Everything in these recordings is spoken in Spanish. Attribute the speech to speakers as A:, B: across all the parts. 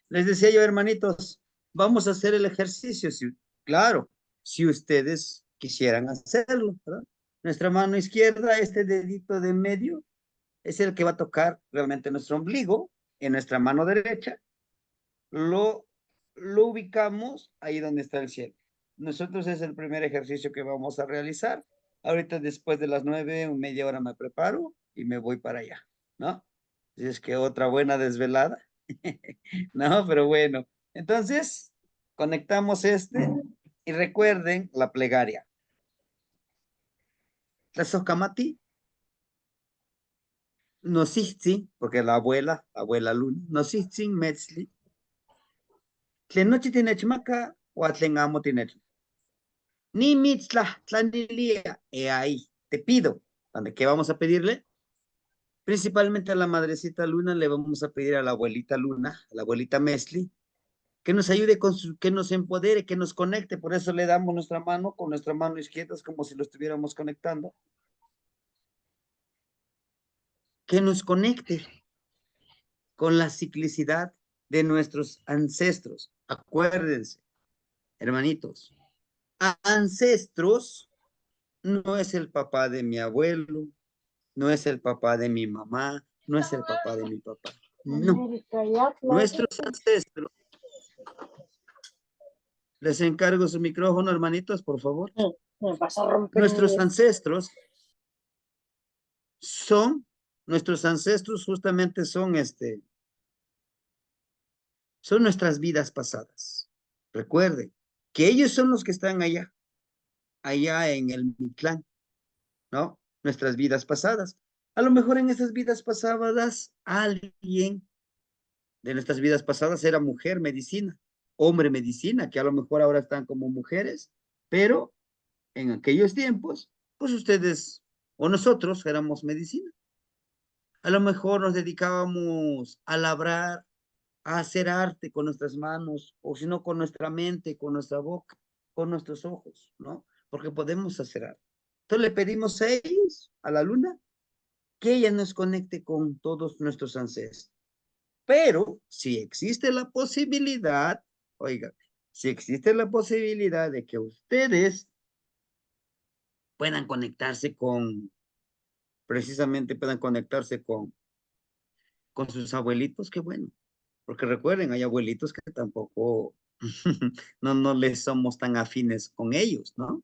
A: Les decía yo, hermanitos, vamos a hacer el ejercicio, claro, si ustedes quisieran hacerlo, ¿verdad? Nuestra mano izquierda, este dedito de medio, es el que va a tocar realmente nuestro ombligo. En nuestra mano derecha lo, lo ubicamos ahí donde está el cielo. Nosotros es el primer ejercicio que vamos a realizar. Ahorita después de las 9, media hora me preparo y me voy para allá, ¿no? Si es que otra buena desvelada. No, pero bueno. Entonces, conectamos este y recuerden la plegaria. La socamati, no porque la abuela luna, no metzli, tlen nochi tinechmaka, o tlen amo tinechmaka. Ni mitzla, tlanilia, ahí, te pido. ¿Dónde qué vamos a pedirle? Principalmente a la madrecita Luna le vamos a pedir a la abuelita Luna, a la abuelita Mesli, que nos ayude con que nos empodere, que nos conecte. Por eso le damos nuestra mano con nuestra mano izquierda, es como si lo estuviéramos conectando. Que nos conecte con la ciclicidad de nuestros ancestros. Acuérdense, hermanitos, ancestros no es el papá de mi abuelo, no es el papá de mi mamá, no es el papá de mi papá. No. Nuestros ancestros, les encargo su micrófono, hermanitos, por favor.
B: Me vas a romper
A: Nuestros ancestros son, nuestros ancestros justamente son nuestras vidas pasadas. Recuerden que ellos son los que están allá en el Mictlán, ¿no? Nuestras vidas pasadas. A lo mejor en esas vidas pasadas alguien de nuestras vidas pasadas era mujer medicina, hombre medicina, que a lo mejor ahora están como mujeres, pero en aquellos tiempos, pues ustedes o nosotros éramos medicina. A lo mejor nos dedicábamos a labrar, a hacer arte con nuestras manos, o si no, con nuestra mente, con nuestra boca, con nuestros ojos, ¿no? Porque podemos hacer arte. Entonces le pedimos a ellos, a la luna, que ella nos conecte con todos nuestros ancestros. Pero si existe la posibilidad, oiga, si existe la posibilidad de que ustedes puedan conectarse precisamente puedan conectarse con sus abuelitos, qué bueno. Porque recuerden, hay abuelitos que tampoco, no les somos tan afines con ellos, ¿no?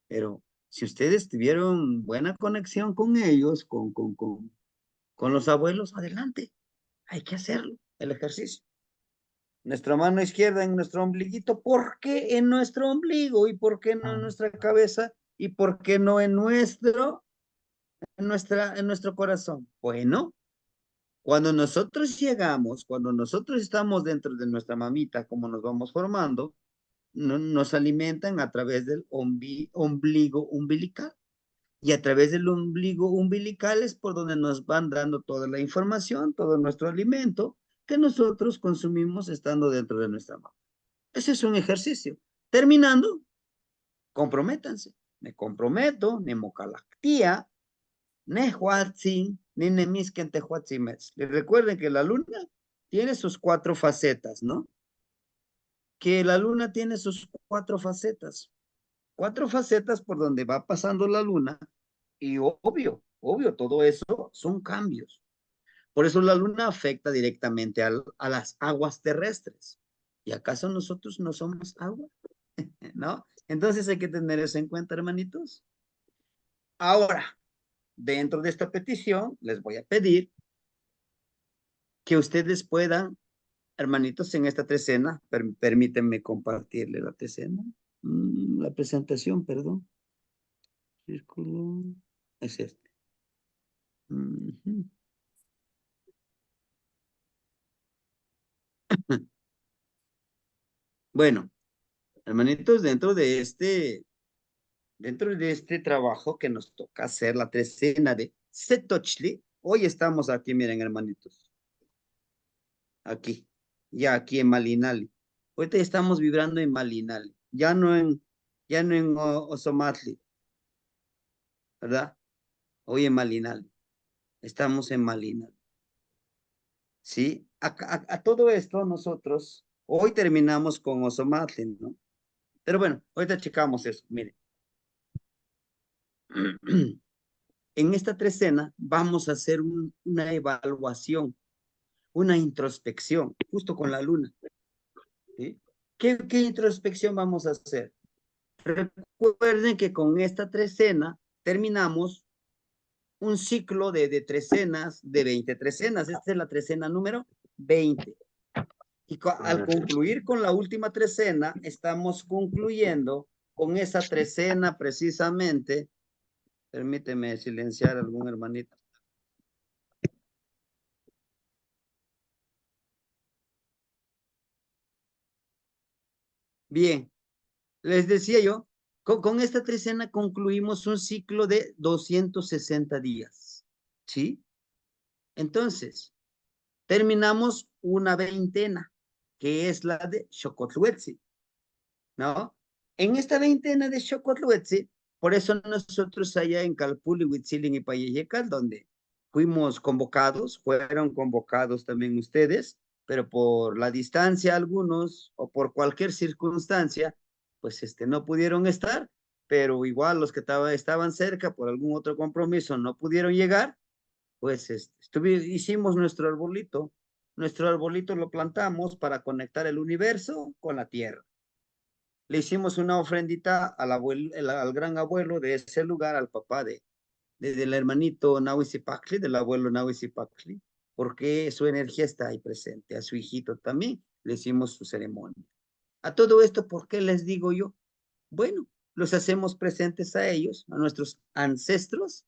A: Pero si ustedes tuvieron buena conexión con ellos, con los abuelos, adelante, hay que hacerlo, el ejercicio. Nuestra mano izquierda en nuestro ombliguito, ¿por qué en nuestro ombligo? ¿Y por qué no en nuestra cabeza? ¿Y por qué no en nuestro corazón? Bueno, cuando nosotros llegamos, cuando nosotros estamos dentro de nuestra mamita, como nos vamos formando, nos alimentan a través del ombligo umbilical. Y a través del ombligo umbilical es por donde nos van dando toda la información, todo nuestro alimento que nosotros consumimos estando dentro de nuestra mama. Ese es un ejercicio. Terminando, comprométanse. Me comprometo, nemocalactía, nehuatzin, ni nemisquen tehuatzimetz. Les recuerden que la luna tiene sus 4 facetas, ¿no? Que la luna tiene sus 4 facetas. 4 facetas por donde va pasando la luna y obvio, todo eso son cambios. Por eso la luna afecta directamente a las aguas terrestres. ¿Y acaso nosotros no somos agua? ¿No? Entonces hay que tener eso en cuenta, hermanitos. Ahora, dentro de esta petición, les voy a pedir que ustedes puedan, hermanitos, en esta trecena, permítanme compartirle la trecena, la presentación, perdón. Círculo, es este. Bueno, hermanitos, dentro de este trabajo que nos toca hacer la trecena de Setochli, hoy estamos aquí, miren, hermanitos, aquí, ya aquí en Malinali. Ahorita estamos vibrando en Malinali, ya no en Osomatli, ¿verdad? Hoy en Malinali, estamos en Malinali, ¿sí? A todo esto nosotros, hoy terminamos con Osomatli, ¿no? Pero bueno, ahorita checamos eso, mire. En esta trecena vamos a hacer una evaluación, una introspección, justo con la luna. ¿Sí? ¿Qué introspección vamos a hacer? Recuerden que con esta trecena terminamos un ciclo de trecenas, de 20 trecenas. Esta es la trecena número 20. Y al concluir con la última trecena, estamos concluyendo con esa trecena precisamente. Permíteme silenciar a algún hermanito. Bien, les decía yo, con esta trecena concluimos un ciclo de 260 días. ¿Sí? Entonces, terminamos una veintena, que es la de Xocotluetzi, ¿no? En esta veintena de Xocotluetzi, por eso nosotros allá en Calpuli, Huitzilin y Payeyecal, donde fuimos convocados, fueron convocados también ustedes, pero por la distancia algunos o por cualquier circunstancia, pues no pudieron estar, pero igual los que estaban cerca por algún otro compromiso no pudieron llegar, pues hicimos nuestro arbolito lo plantamos para conectar el universo con la tierra. Le hicimos una ofrendita al gran abuelo de ese lugar, al papá del hermanito Nahuizipacli, del abuelo Nahuizipacli, porque su energía está ahí presente. A su hijito también le hicimos su ceremonia. A todo esto, ¿por qué les digo yo? Bueno, los hacemos presentes a ellos, a nuestros ancestros,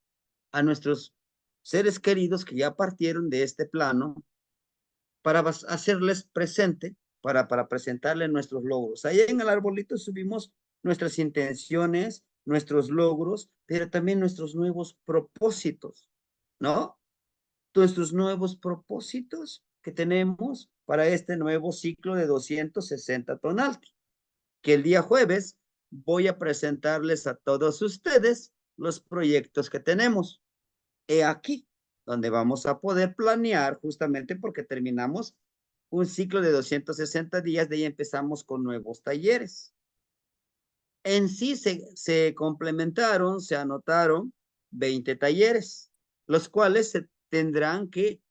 A: a nuestros seres queridos que ya partieron de este plano, para hacerles presente, para presentarles nuestros logros. Ahí en el arbolito subimos nuestras intenciones, nuestros logros, pero también nuestros nuevos propósitos, ¿no? Nuestros nuevos propósitos que tenemos para este nuevo ciclo de 260 tonalti, que el día jueves voy a presentarles a todos ustedes los proyectos que tenemos. He aquí, donde vamos a poder planear justamente porque terminamos un ciclo de 260 días, de ahí empezamos con nuevos talleres. En sí se complementaron, se anotaron 20 talleres, los cuales se tendrán que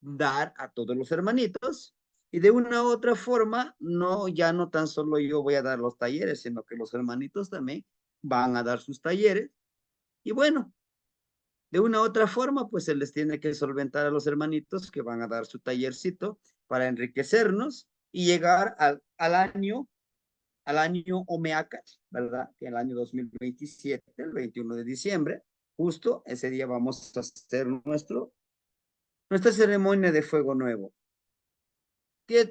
A: dar a todos los hermanitos y de una u otra forma, no, ya no tan solo yo voy a dar los talleres, sino que los hermanitos también van a dar sus talleres. Y bueno, de una u otra forma, pues se les tiene que solventar a los hermanitos que van a dar su tallercito para enriquecernos y llegar al año Omeaca, ¿verdad? Que el año 2027, el 21 de diciembre, justo ese día vamos a hacer nuestra ceremonia de fuego nuevo.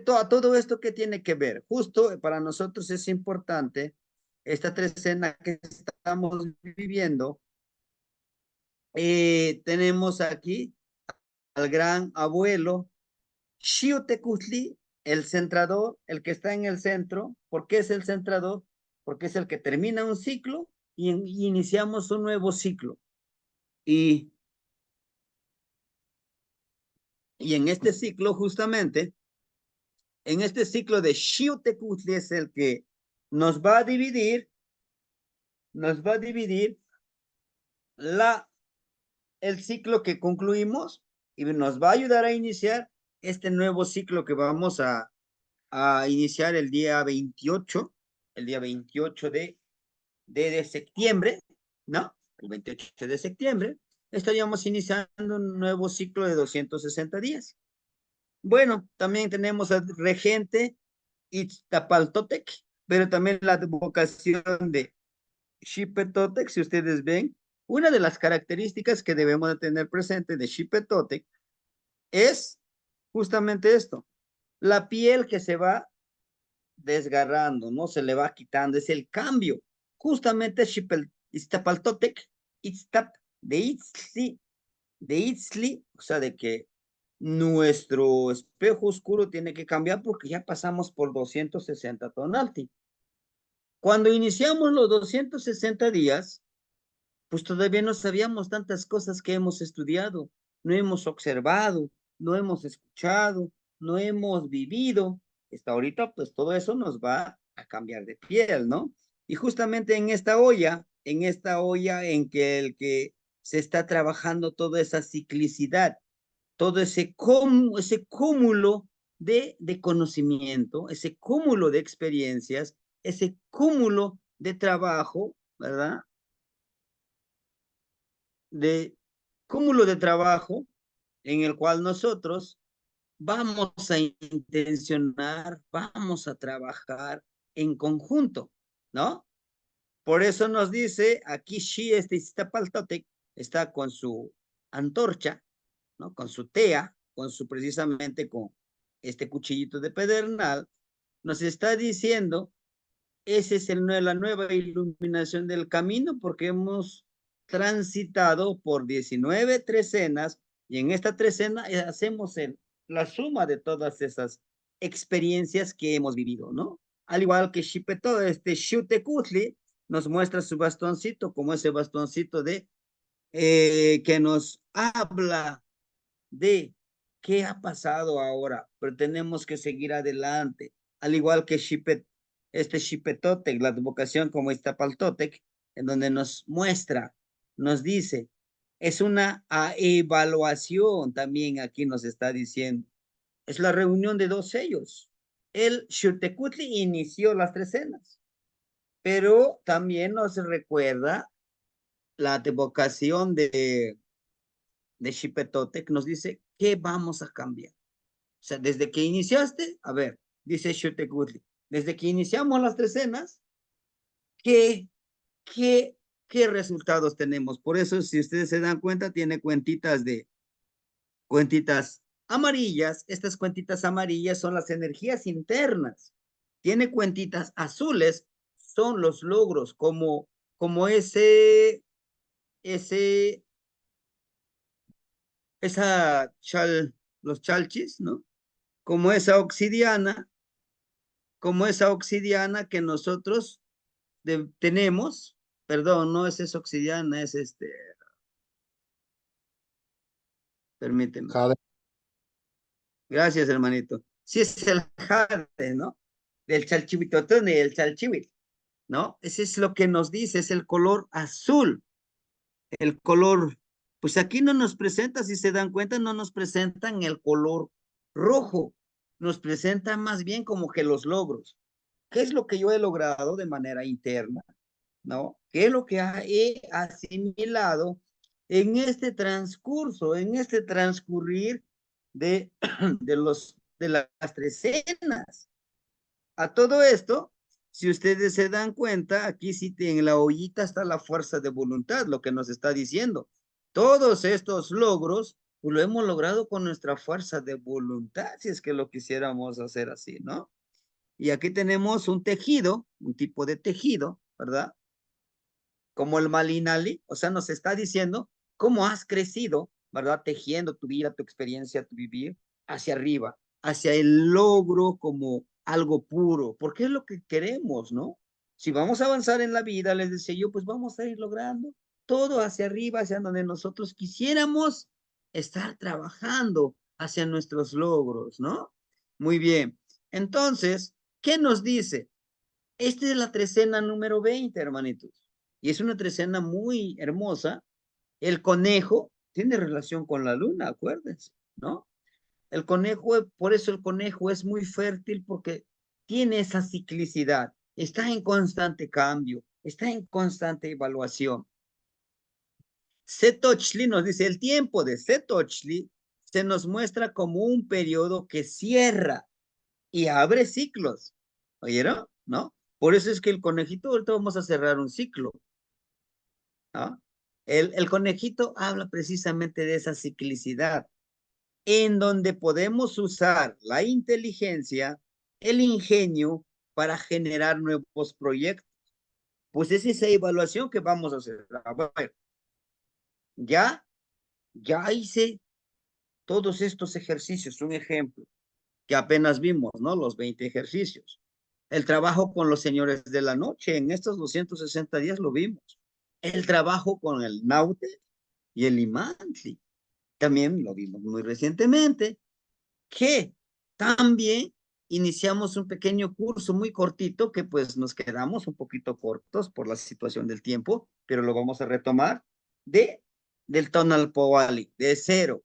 A: Todo esto que tiene que ver, justo para nosotros es importante esta trecena que estamos viviendo. Tenemos aquí al gran abuelo Xiutecutli, el centrador, el que está en el centro. ¿Por qué es el centrador? Porque es el que termina un ciclo y iniciamos un nuevo ciclo. Y, y en este ciclo, justamente, en este ciclo de Xiutecutli es el que nos va a dividir el ciclo que concluimos y nos va a ayudar a iniciar este nuevo ciclo que vamos a iniciar el día 28 de septiembre, ¿no? El 28 de septiembre, estaríamos iniciando un nuevo ciclo de 260 días. Bueno, también tenemos al regente Itztapaltotec, pero también la vocación de Xipetotec, si ustedes ven, una de las características que debemos de tener presente de Xipetotec es justamente esto, la piel que se va desgarrando, ¿no? Se le va quitando, es el cambio. Justamente Iztapaltotec, Iztap, de Itzli, o sea, de que nuestro espejo oscuro tiene que cambiar porque ya pasamos por 260 tonalti. Cuando iniciamos los 260 días, pues todavía no sabíamos tantas cosas que hemos estudiado, no hemos observado, no hemos escuchado, no hemos vivido. Hasta ahorita, pues todo eso nos va a cambiar de piel, ¿no? Y justamente en esta olla en que el que se está trabajando toda esa ciclicidad, todo ese cúmulo de conocimiento, ese cúmulo de experiencias, ese cúmulo de trabajo, ¿verdad? De cúmulo de trabajo en el cual nosotros vamos a intencionar, vamos a trabajar en conjunto, ¿no? Por eso nos dice aquí Shi, este Iztapaltotec, está con su antorcha, ¿no? Con su tea, con su precisamente con este cuchillito de pedernal, nos está diciendo, esa es la nueva iluminación del camino, porque hemos transitado por 19 trecenas, y en esta trecena hacemos la suma de todas esas experiencias que hemos vivido, ¿no? Al igual que Shipeto, este Xiuhtecutli nos muestra su bastoncito, como ese bastoncito de que nos habla de qué ha pasado ahora, pero tenemos que seguir adelante, al igual que este Xipetotec, la advocación como Iztapaltotec, en donde nos muestra, nos dice, es una evaluación también aquí nos está diciendo, es la reunión de dos sellos. El Xiuhtecutli inició las trecenas, pero también nos recuerda la advocación de Xipetotec, nos dice, ¿qué vamos a cambiar? O sea, desde que iniciaste, a ver, dice Xiuhtecutli, desde que iniciamos las trecenas, ¿qué, qué, qué resultados tenemos? Por eso, si ustedes se dan cuenta, tiene cuentitas amarillas. Estas cuentitas amarillas son las energías internas. Tiene cuentitas azules, son los logros, como ese, los chalchis, ¿no? Como esa obsidiana, como esa obsidiana que nosotros tenemos, perdón, no es esa obsidiana, es permíteme.
B: Jade.
A: Gracias, hermanito. Sí, es el jade, ¿no? Del chalchivitotón y el chalchivit, ¿no? Ese es lo que nos dice, es el color azul, el color, pues aquí no nos presenta, si se dan cuenta, no nos presentan el color rojo, nos presentan más bien como que los logros. ¿Qué es lo que yo he logrado de manera interna? ¿No? ¿Qué es lo que he asimilado en este transcurso, en este transcurrir de, de las trecenas? A todo esto, si ustedes se dan cuenta, aquí sí en la ollita está la fuerza de voluntad, lo que nos está diciendo. Todos estos logros, pues lo hemos logrado con nuestra fuerza de voluntad, si es que lo quisiéramos hacer así, ¿no? Y aquí tenemos un tejido, un tipo de tejido, ¿verdad? Como el Malinali, o sea, nos está diciendo cómo has crecido, ¿verdad? Tejiendo tu vida, tu experiencia, tu vivir hacia arriba, hacia el logro como algo puro, porque es lo que queremos, ¿no? Si vamos a avanzar en la vida, les decía yo, pues vamos a ir logrando todo hacia arriba, hacia donde nosotros quisiéramos estar trabajando hacia nuestros logros, ¿no? Muy bien. Entonces, ¿qué nos dice? Esta es la trecena número 20, hermanitos. Y es una trecena muy hermosa. El conejo tiene relación con la luna, acuérdense, ¿no? El conejo, por eso el conejo es muy fértil porque tiene esa ciclicidad, está en constante cambio, está en constante evaluación. Setochli nos dice, el tiempo de Setochli se nos muestra como un periodo que cierra y abre ciclos. ¿Oyeron? ¿No? Por eso es que el conejito, ahorita vamos a cerrar un ciclo, ¿no? El conejito habla precisamente de esa ciclicidad, en donde podemos usar la inteligencia, el ingenio para generar nuevos proyectos. Pues es esa evaluación que vamos a hacer. A ver, ya, ya hice todos estos ejercicios, un ejemplo que apenas vimos, ¿no? Los 20 ejercicios. El trabajo con los señores de la noche, en estos 260 días lo vimos. El trabajo con el Naute y el Imantli. también lo vimos muy recientemente, que también iniciamos un pequeño curso muy cortito que pues nos quedamos un poquito cortos por la situación del tiempo, pero lo vamos a retomar de del Tonal Powali, de cero.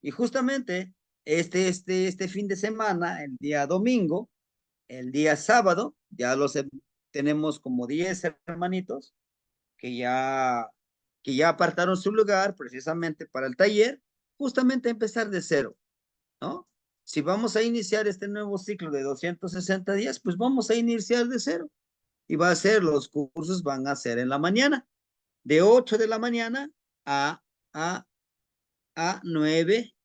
A: Y justamente este fin de semana, el día domingo, el día sábado, ya tenemos como 10 hermanitos que ya, que ya apartaron su lugar precisamente para el taller, justamente empezar de cero, ¿no? Si vamos a iniciar este nuevo ciclo de 260 días, pues vamos a iniciar de cero. Y va a ser, los cursos van a ser en la mañana, de 8 de la mañana a, a, a 9,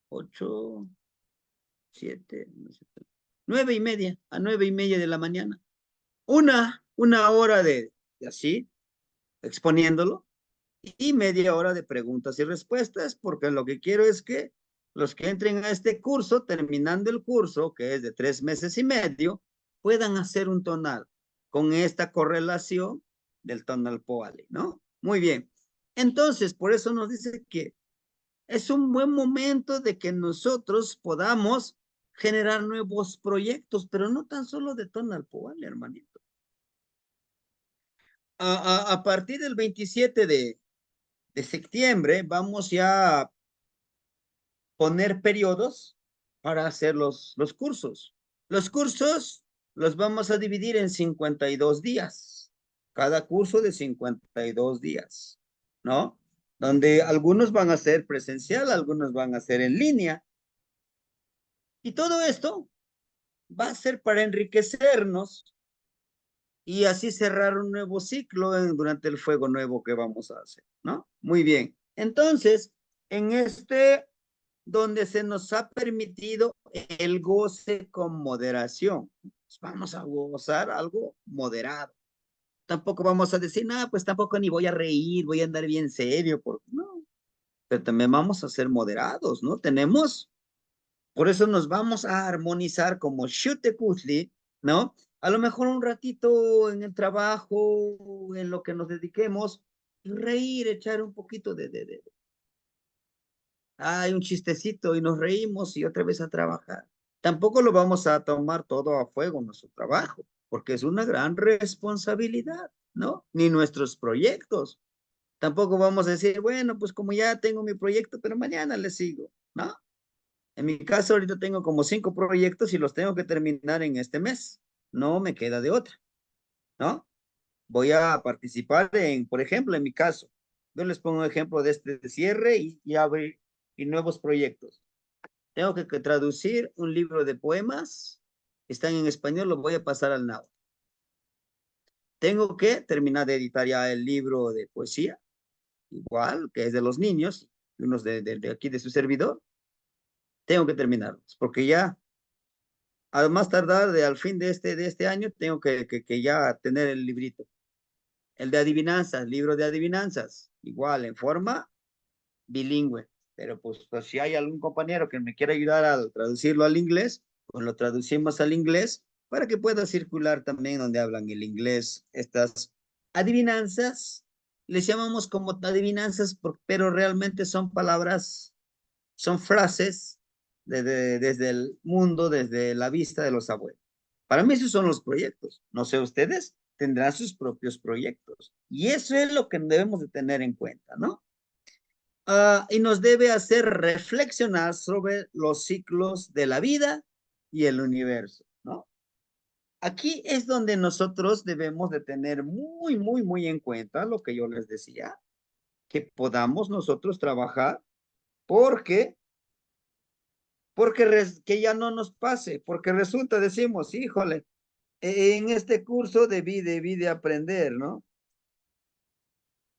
A: 8, 7, 9:30, a 9:30 de la mañana. Una hora de así, exponiéndolo, y media hora de preguntas y respuestas, porque lo que quiero es que los que entren a este curso, terminando el curso, que es de 3 meses y medio, puedan hacer un tonal con esta correlación del tonal Poale, ¿no? Muy bien. Entonces, por eso nos dice que es un buen momento de que nosotros podamos generar nuevos proyectos, pero no tan solo de tonal Poale, hermanito. A partir del 27 de septiembre vamos ya a poner periodos para hacer los cursos. Los cursos los vamos a dividir en 52 días, cada curso de 52 días, ¿no? Donde algunos van a ser presencial, algunos van a ser en línea. Y todo esto va a ser para enriquecernos y así cerrar un nuevo ciclo durante el fuego nuevo que vamos a hacer, ¿no? Muy bien. Entonces, en donde se nos ha permitido el goce con moderación, pues vamos a gozar algo moderado. Tampoco vamos a decir, nada, pues tampoco ni voy a reír, voy a andar bien serio, no. Pero también vamos a ser moderados, ¿no? Por eso nos vamos a armonizar como Shute Kuzli, ¿no? A lo mejor un ratito en el trabajo, en lo que nos dediquemos, reír, echar un poquito hay un chistecito y nos reímos y otra vez a trabajar. Tampoco lo vamos a tomar todo a fuego nuestro trabajo, porque es una gran responsabilidad, ¿no? Ni nuestros proyectos. Tampoco vamos a decir, bueno, pues como ya tengo mi proyecto, pero mañana le sigo, ¿no? En mi caso, ahorita tengo como 5 proyectos y los tengo que terminar en este mes. No me queda de otra, ¿no? Voy a participar por ejemplo, en mi caso, yo les pongo un ejemplo de este cierre y abrir y nuevos proyectos. Tengo que traducir un libro de poemas, están en español, lo voy a pasar al náhuatl. Tengo que terminar de editar ya el libro de poesía, igual, que es de los niños, unos de aquí de su servidor. Tengo que terminarlos, porque ya al más tardar al fin de este año, tengo que ya tener el librito. El de adivinanzas, libro de adivinanzas, igual, en forma bilingüe. Pero pues si hay algún compañero que me quiera ayudar a traducirlo al inglés, pues lo traducimos al inglés para que pueda circular también donde hablan el inglés. Estas adivinanzas, les llamamos como adivinanzas, pero realmente son palabras, son frases desde el mundo, desde la vista de los abuelos. Para mí esos son los proyectos. No sé, ustedes tendrán sus propios proyectos. Y eso es lo que debemos de tener en cuenta, ¿no? Y nos debe hacer reflexionar sobre los ciclos de la vida y el universo, ¿no? Aquí es donde nosotros debemos de tener muy, muy, muy en cuenta lo que yo les decía, que podamos nosotros trabajar porque, que ya no nos pase, porque resulta, decimos, híjole, en este curso debí de aprender, ¿no?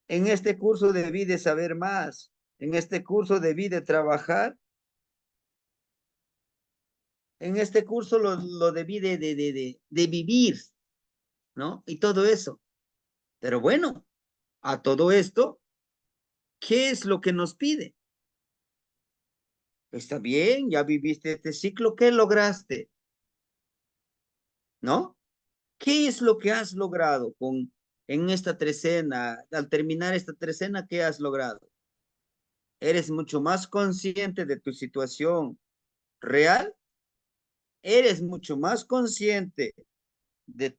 A: En este curso debí de saber más, en este curso debí de trabajar, en este curso lo debí de vivir, ¿no? Y todo eso. Pero bueno, a todo esto, ¿qué es lo que nos pide? Está bien, ya viviste este ciclo, ¿qué lograste? ¿No? ¿Qué es lo que has logrado en esta trecena? Al terminar esta trecena, ¿qué has logrado? Eres mucho más consciente de tu situación real. Eres mucho más consciente de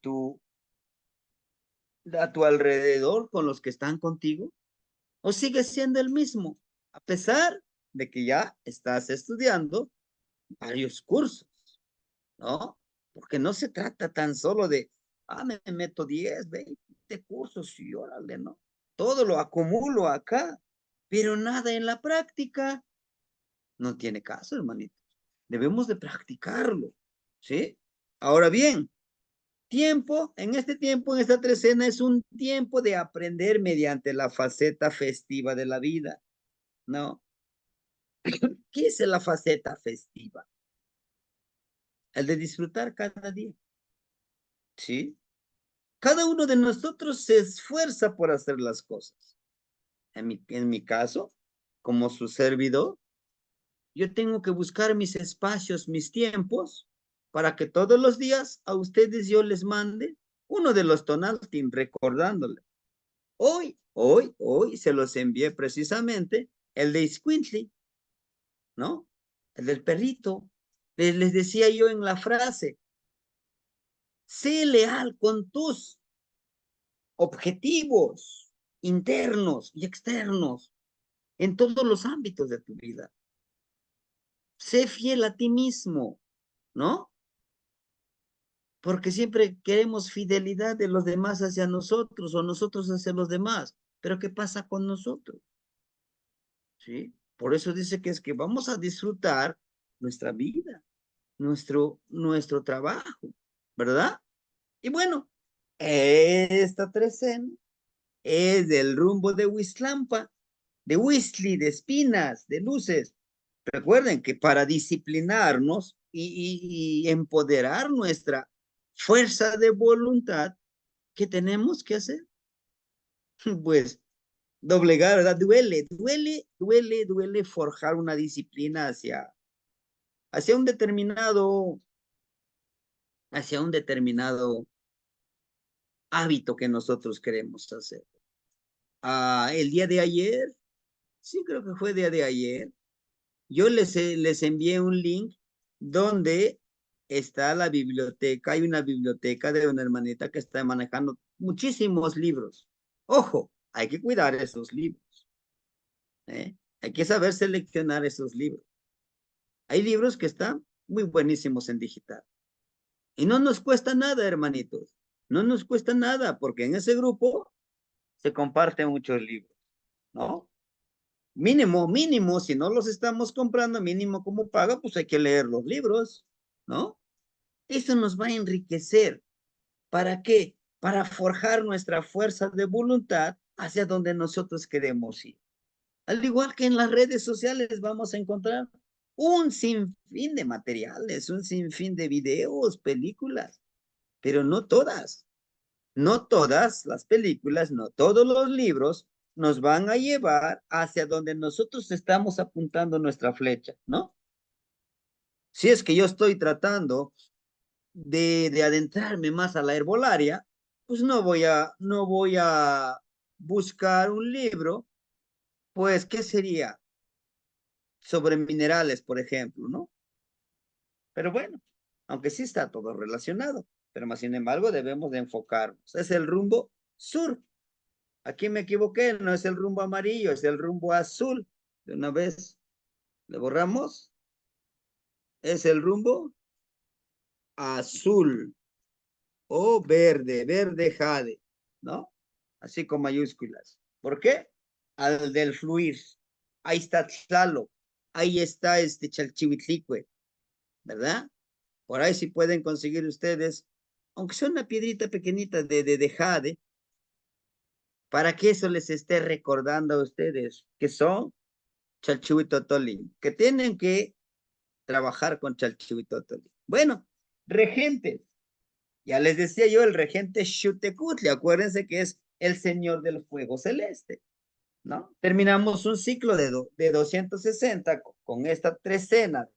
A: a tu alrededor con los que están contigo. ¿O sigues siendo el mismo? A pesar de que ya estás estudiando varios cursos, ¿no? Porque no se trata tan solo de, me meto 10, 20 cursos y órale, ¿no? Todo lo acumulo acá, pero nada en la práctica. No tiene caso, hermanito. Debemos de practicarlo, ¿sí? Ahora bien, en esta trecena es un tiempo de aprender mediante la faceta festiva de la vida, ¿no? ¿Qué es la faceta festiva? El de disfrutar cada día, ¿sí? Cada uno de nosotros se esfuerza por hacer las cosas. En mi caso, como su servidor, yo tengo que buscar mis espacios, mis tiempos, para que todos los días a ustedes yo les mande uno de los Tonaltin, recordándole. Hoy se los envié precisamente el de Squintly, ¿no? El del perrito. Les decía yo en la frase, sé leal con tus objetivos internos y externos en todos los ámbitos de tu vida. Sé fiel a ti mismo, ¿no? Porque siempre queremos fidelidad de los demás hacia nosotros o nosotros hacia los demás. Pero ¿qué pasa con nosotros? ¿Sí? Por eso dice que es que vamos a disfrutar nuestra vida, nuestro trabajo, ¿verdad? Y bueno, esta trecena es del rumbo de Huizlampa, de Huizli, de Espinas, de Luces. Recuerden que para disciplinarnos y empoderar nuestra fuerza de voluntad, ¿qué tenemos que hacer? Pues doblegar, ¿verdad? Duele forjar una disciplina hacia un determinado, hacia un determinado hábito que nosotros queremos hacer. El día de ayer, sí creo que fue el día de ayer, yo les envié un link donde está la biblioteca, hay una biblioteca de una hermanita que está manejando muchísimos libros. Ojo, hay que cuidar esos libros, ¿eh? Hay que saber seleccionar esos libros. Hay libros que están muy buenísimos en digital. Y no nos cuesta nada, hermanitos. No nos cuesta nada, porque en ese grupo se comparten muchos libros, ¿no? Mínimo, si no los estamos comprando, mínimo como paga, pues hay que leer los libros, ¿no? Eso nos va a enriquecer. ¿Para qué? Para forjar nuestra fuerza de voluntad hacia donde nosotros queremos ir. Al igual que en las redes sociales vamos a encontrar un sinfín de materiales, un sinfín de videos, películas, pero no todas las películas, no todos los libros nos van a llevar hacia donde nosotros estamos apuntando nuestra flecha, ¿no? Si es que yo estoy tratando de adentrarme más a la herbolaria, pues no voy a buscar un libro, pues, ¿qué sería? Sobre minerales, por ejemplo, ¿no? Pero bueno, aunque sí está todo relacionado, pero más sin embargo debemos de enfocarnos. Es el rumbo sur. Aquí me equivoqué, no es el rumbo amarillo, es el rumbo azul. De una vez le borramos. Es el rumbo azul o verde, verde jade, ¿no? Así con mayúsculas. ¿Por qué? Al del fluir. Ahí está Tlalo, ahí está este Chalchihuitlicue, ¿verdad? Por ahí sí pueden conseguir ustedes, aunque sea una piedrita pequeñita de jade, para que eso les esté recordando a ustedes que son Chalchihuitotoli, que tienen que trabajar con Chalchihuitotoli. Bueno, regentes, ya les decía yo, el regente Xutecutli, acuérdense que es el señor del fuego celeste, ¿no? Terminamos un ciclo de 260 con esta trecena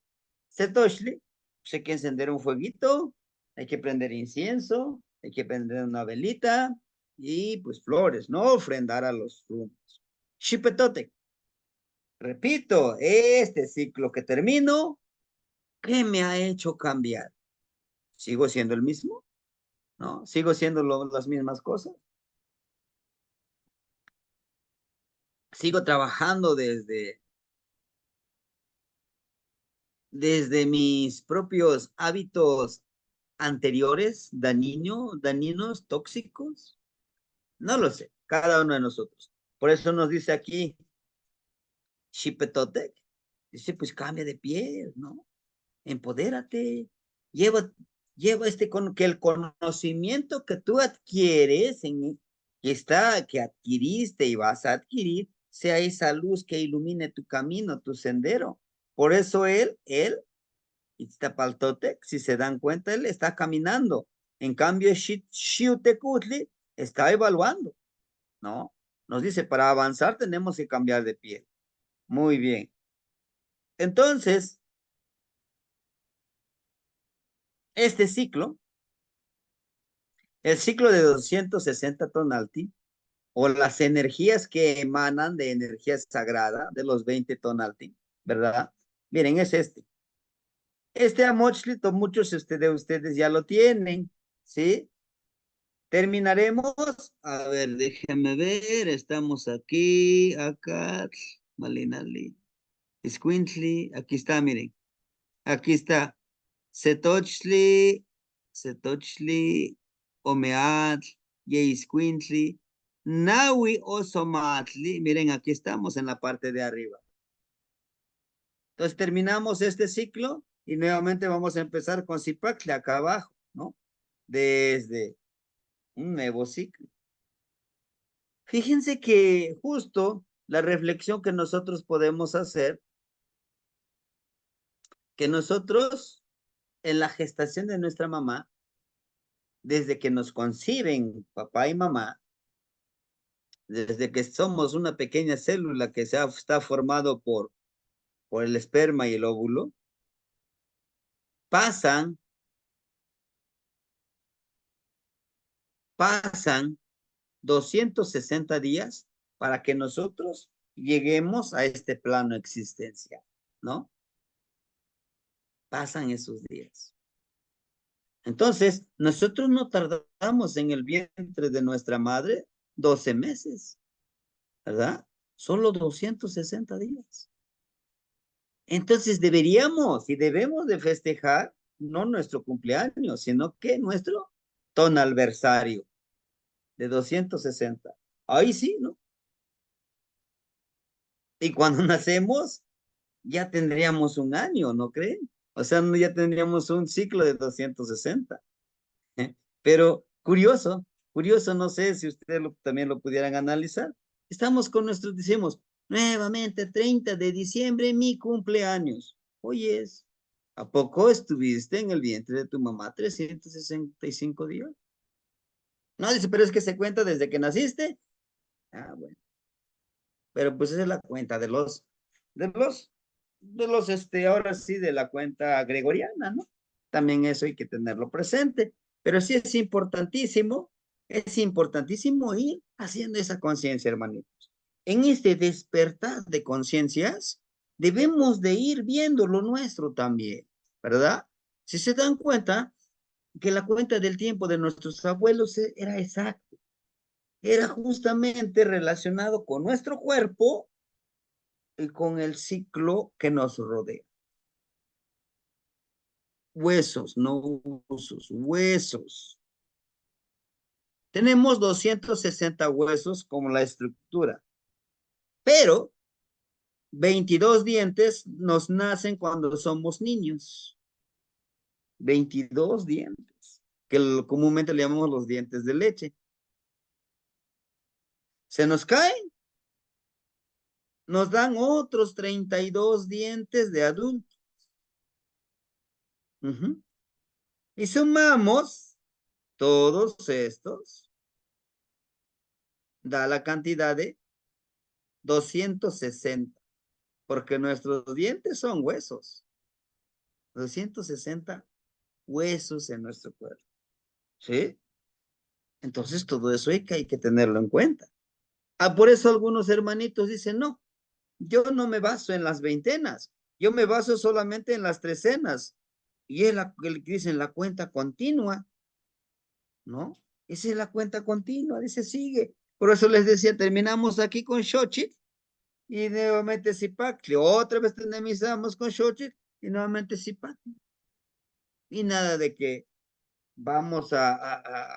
A: Setoshli, pues hay que encender un fueguito, hay que prender incienso, hay que prender una velita y pues flores, ¿no? Ofrendar a los rumbos. Xipetote, Repito, este ciclo que termino, ¿qué me ha hecho cambiar? ¿Sigo siendo el mismo? ¿No? ¿Sigo siendo las mismas cosas? ¿Sigo trabajando desde mis propios hábitos anteriores, dañinos, tóxicos? No lo sé, cada uno de nosotros. Por eso nos dice aquí, Shipetotec, dice, pues cambia de piel, ¿no? Empodérate, lleva, que el conocimiento que tú adquieres, que adquiriste y vas a adquirir, sea esa luz que ilumine tu camino, tu sendero. Por eso él, Itztapaltotec, si se dan cuenta, él está caminando. En cambio, Xiutecutli está evaluando, ¿no? Nos dice, para avanzar tenemos que cambiar de piel. Muy bien. Entonces, este ciclo, el ciclo de 260 tonalti, o las energías que emanan de energía sagrada, de los 20 tonalti, ¿verdad? Miren, es este. Este amochlit, muchos de ustedes ya lo tienen, ¿sí? Terminaremos, a ver, déjenme ver, estamos aquí, acá, Malinali, Squintly, aquí está, miren, aquí está, Setochli, Omeat, Yeisquintli, Nawi Osomatli, miren, aquí estamos en la parte de arriba. Entonces terminamos este ciclo y nuevamente vamos a empezar con Zipacli acá abajo, ¿no? Desde un nuevo ciclo. Fíjense que justo la reflexión que nosotros podemos hacer, que nosotros en la gestación de nuestra mamá, desde que nos conciben papá y mamá, desde que somos una pequeña célula que está formado por el esperma y el óvulo, pasan, pasan 260 días para que nosotros lleguemos a este plano existencial, ¿no? Pasan esos días. Entonces, nosotros no tardamos en el vientre de nuestra madre 12 meses, ¿verdad? Solo 260 días. Entonces deberíamos y debemos de festejar no nuestro cumpleaños, sino que nuestro tonalversario de 260. Ahí sí, ¿no? Y cuando nacemos, ya tendríamos un año, ¿no creen? O sea, ya tendríamos un ciclo de 260. Pero curioso, no sé si ustedes también lo pudieran analizar. Estamos con nuestros, decimos, nuevamente 30 de diciembre, mi cumpleaños. Oyes, ¿a poco estuviste en el vientre de tu mamá 365 días? No, dice, pero es que se cuenta desde que naciste. Ah, bueno, pero pues esa es la cuenta de los, ahora sí, de la cuenta gregoriana, ¿no? También eso hay que tenerlo presente. Pero sí es importantísimo ir haciendo esa conciencia, hermanitos. En este despertar de conciencias, debemos de ir viendo lo nuestro también, ¿verdad? Si se dan cuenta que la cuenta del tiempo de nuestros abuelos era exacto, era justamente relacionado con nuestro cuerpo y con el ciclo que nos rodea. Huesos, no usos, huesos. Tenemos 260 huesos como la estructura, pero 22 dientes nos nacen cuando somos niños. 22 dientes, que comúnmente le llamamos los dientes de leche. Se nos caen, nos dan otros 32 dientes de adulto. Uh-huh. Y sumamos todos estos, da la cantidad de 260, porque nuestros dientes son huesos. 260 huesos en nuestro cuerpo. ¿Sí? Entonces todo eso hay que tenerlo en cuenta. Ah, por eso algunos hermanitos dicen, no, yo no me baso en las veintenas, yo me baso solamente en las trecenas. Y es la que dicen la cuenta continua, ¿no? Esa es la cuenta continua, dice sigue. Por eso les decía, terminamos aquí con Xochitl y nuevamente Zipacli. Otra vez terminamos con Xochitl y nuevamente Zipacli. Y nada de que vamos a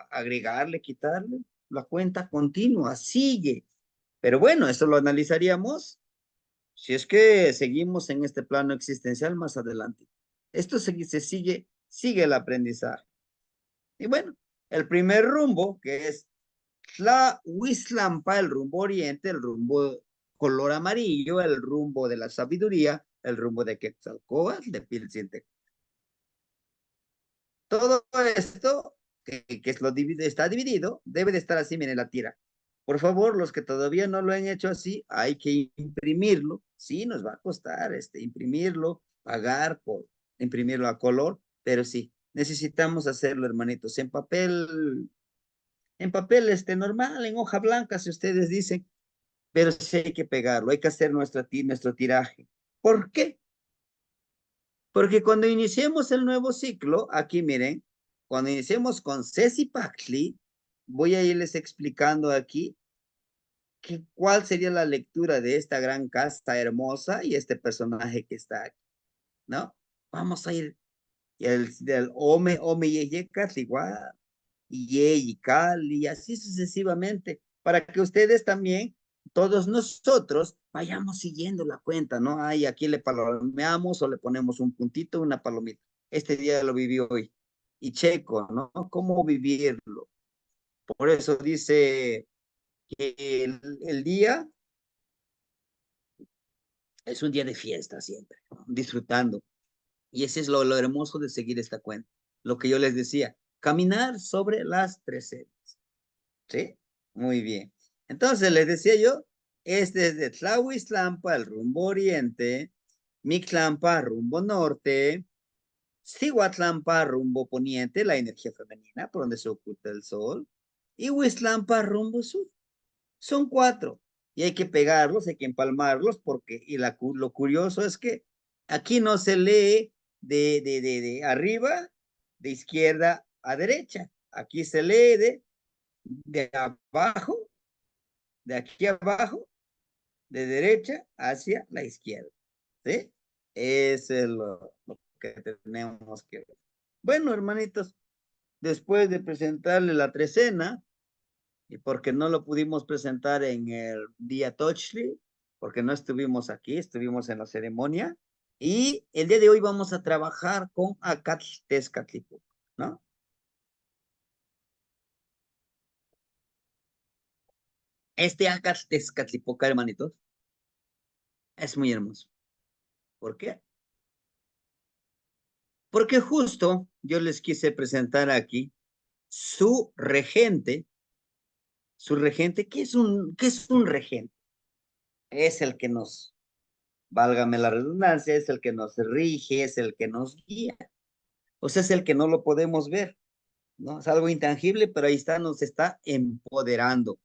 A: agregarle, quitarle. La cuenta continua, sigue. Pero bueno, eso lo analizaríamos si es que seguimos en este plano existencial más adelante. Esto sigue el aprendizaje. Y bueno, el primer rumbo, que es la Huizlampa, el rumbo oriente, el rumbo color amarillo, el rumbo de la sabiduría, el rumbo de Quetzalcóatl, de Pilsinte. Todo esto, está dividido, debe de estar así, miren la tira. Por favor, los que todavía no lo han hecho así, hay que imprimirlo. Sí, nos va a costar imprimirlo, pagar por imprimirlo a color, pero sí, necesitamos hacerlo, hermanitos, en papel normal, en hoja blanca, si ustedes dicen, pero sí hay que pegarlo, hay que hacer nuestro tiraje. ¿Por qué? Porque cuando iniciemos el nuevo ciclo, aquí miren, cuando iniciemos con Ceci Paxley, voy a irles explicando aquí cuál sería la lectura de esta gran casta hermosa y este personaje que está aquí, ¿no? Vamos a ir del Ome y igual, y Cali, y así sucesivamente, para que ustedes también, todos nosotros, vayamos siguiendo la cuenta, ¿no? Ay, aquí le palomeamos o le ponemos un puntito, una palomita. Este día lo viví hoy. Y checo, ¿no? ¿Cómo vivirlo? Por eso dice que el día es un día de fiesta siempre, ¿no? Disfrutando. Y ese es lo hermoso de seguir esta cuenta. Lo que yo les decía, caminar sobre las tres Cs. ¿Sí? Muy bien. Entonces, les decía yo, es desde Tlahuiztlampa, el rumbo oriente, Mictlampa, rumbo norte, Cihuatlampa, rumbo poniente, la energía femenina, por donde se oculta el sol, y Huiztlampa, rumbo sur. Son cuatro. Y hay que pegarlos, hay que empalmarlos, porque lo curioso es que aquí no se lee de arriba, de izquierda a derecha. Aquí se lee de abajo, de aquí abajo, de derecha hacia la izquierda. ¿Sí? Eso es lo que tenemos que ver. Bueno, hermanitos, después de presentarle la trecena, y porque no lo pudimos presentar en el día Touchly, porque no estuvimos aquí, estuvimos en la ceremonia, y el día de hoy vamos a trabajar con Acatl-Tezcatlipoca, ¿no? Este Acatl-Tezcatlipoca, hermanitos, es muy hermoso. ¿Por qué? Porque justo yo les quise presentar aquí su regente, ¿qué es un regente? Es el que nos, válgame la redundancia, es el que nos rige, es el que nos guía. O sea, es el que no lo podemos ver, ¿no? Es algo intangible, pero ahí está, nos está empoderando.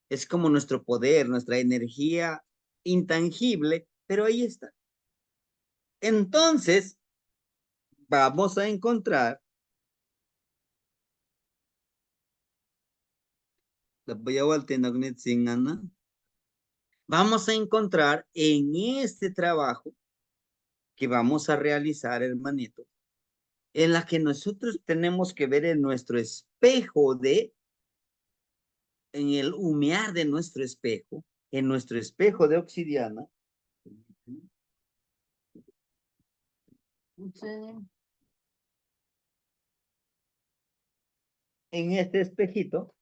A: Es como nuestro poder, nuestra energía intangible, pero ahí está. Entonces, vamos a encontrar, vamos a encontrar en este trabajo que vamos a realizar, hermanito, en la que nosotros tenemos que ver en nuestro espejo en el humear de nuestro espejo, en nuestro espejo de obsidiana, en este espejito,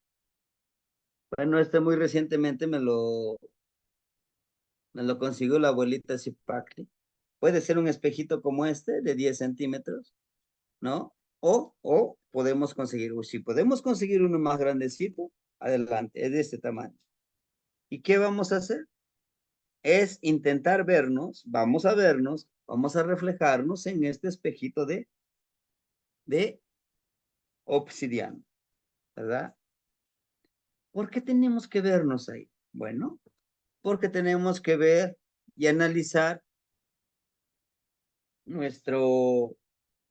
A: bueno, muy recientemente me lo consiguió la abuelita Zipacli. Puede ser un espejito como este, de 10 centímetros, ¿no? O podemos conseguir, si podemos conseguir uno más grandecito, adelante, es de este tamaño. ¿Y qué vamos a hacer? Es intentar vernos, vamos a reflejarnos en este espejito de obsidiana, ¿verdad? ¿Por qué tenemos que vernos ahí? Bueno, porque tenemos que ver y analizar nuestro,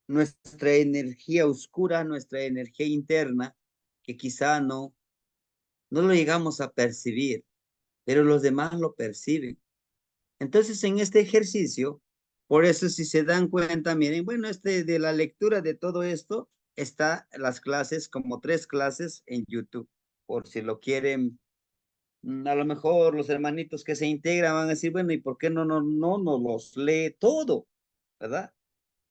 A: nuestra energía oscura, nuestra energía interna, que quizá no lo llegamos a percibir, pero los demás lo perciben. Entonces, en este ejercicio, por eso si se dan cuenta, miren, bueno, de la lectura de todo esto, está las clases, como 3 clases en YouTube, por si lo quieren. A lo mejor los hermanitos que se integran van a decir, bueno, ¿y por qué no los lee todo? ¿Verdad?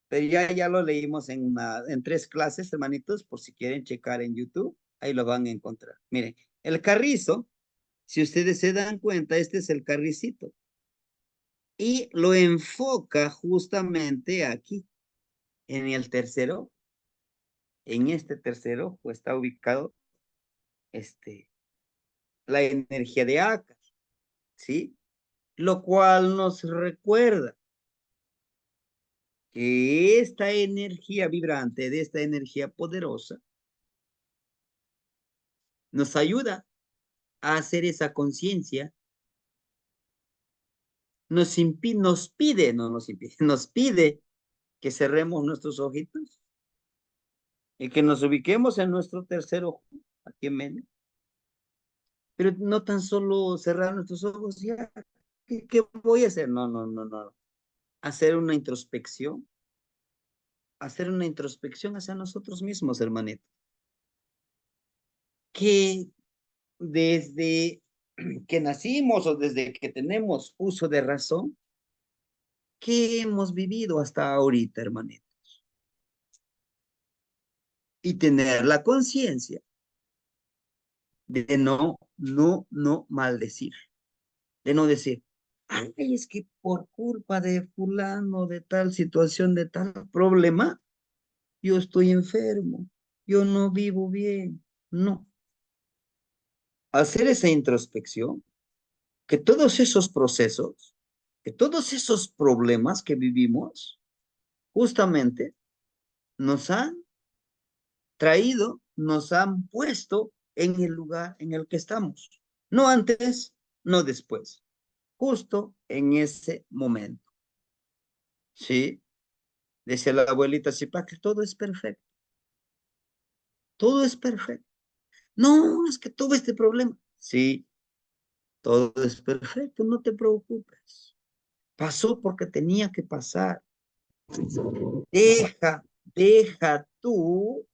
A: Pero ya lo leímos en 3 clases, hermanitos, por si quieren checar en YouTube, ahí lo van a encontrar. Miren, el carrizo, si ustedes se dan cuenta, este es el carricito. Y lo enfoca justamente aquí, en el tercero. En este tercero, pues está ubicado este, la energía de Aka, ¿sí? Lo cual nos recuerda que esta energía vibrante, de esta energía poderosa, nos ayuda a hacer esa conciencia, nos pide, no nos impide, nos pide que cerremos nuestros ojitos y que nos ubiquemos en nuestro tercer ojo, aquí en medio. Pero no tan solo cerrar nuestros ojos, ya, ¿qué voy a hacer? No. Hacer una introspección hacia nosotros mismos, hermanito. Que desde que nacimos o desde que tenemos uso de razón, ¿qué hemos vivido hasta ahorita, hermanito? Y tener la conciencia de no maldecir, de no decir, ay, es que por culpa de fulano, de tal situación, de tal problema, yo estoy enfermo, yo no vivo bien. No. Hacer esa introspección, que todos esos procesos, que todos esos problemas que vivimos, justamente nos han traído, nos han puesto en el lugar en el que estamos. No antes, no después, justo en ese momento. ¿Sí? Decía la abuelita Zipa que todo es perfecto, todo es perfecto. No, es que tuve este problema. Sí, todo es perfecto, no te preocupes. Pasó porque tenía que pasar. Deja, deja tú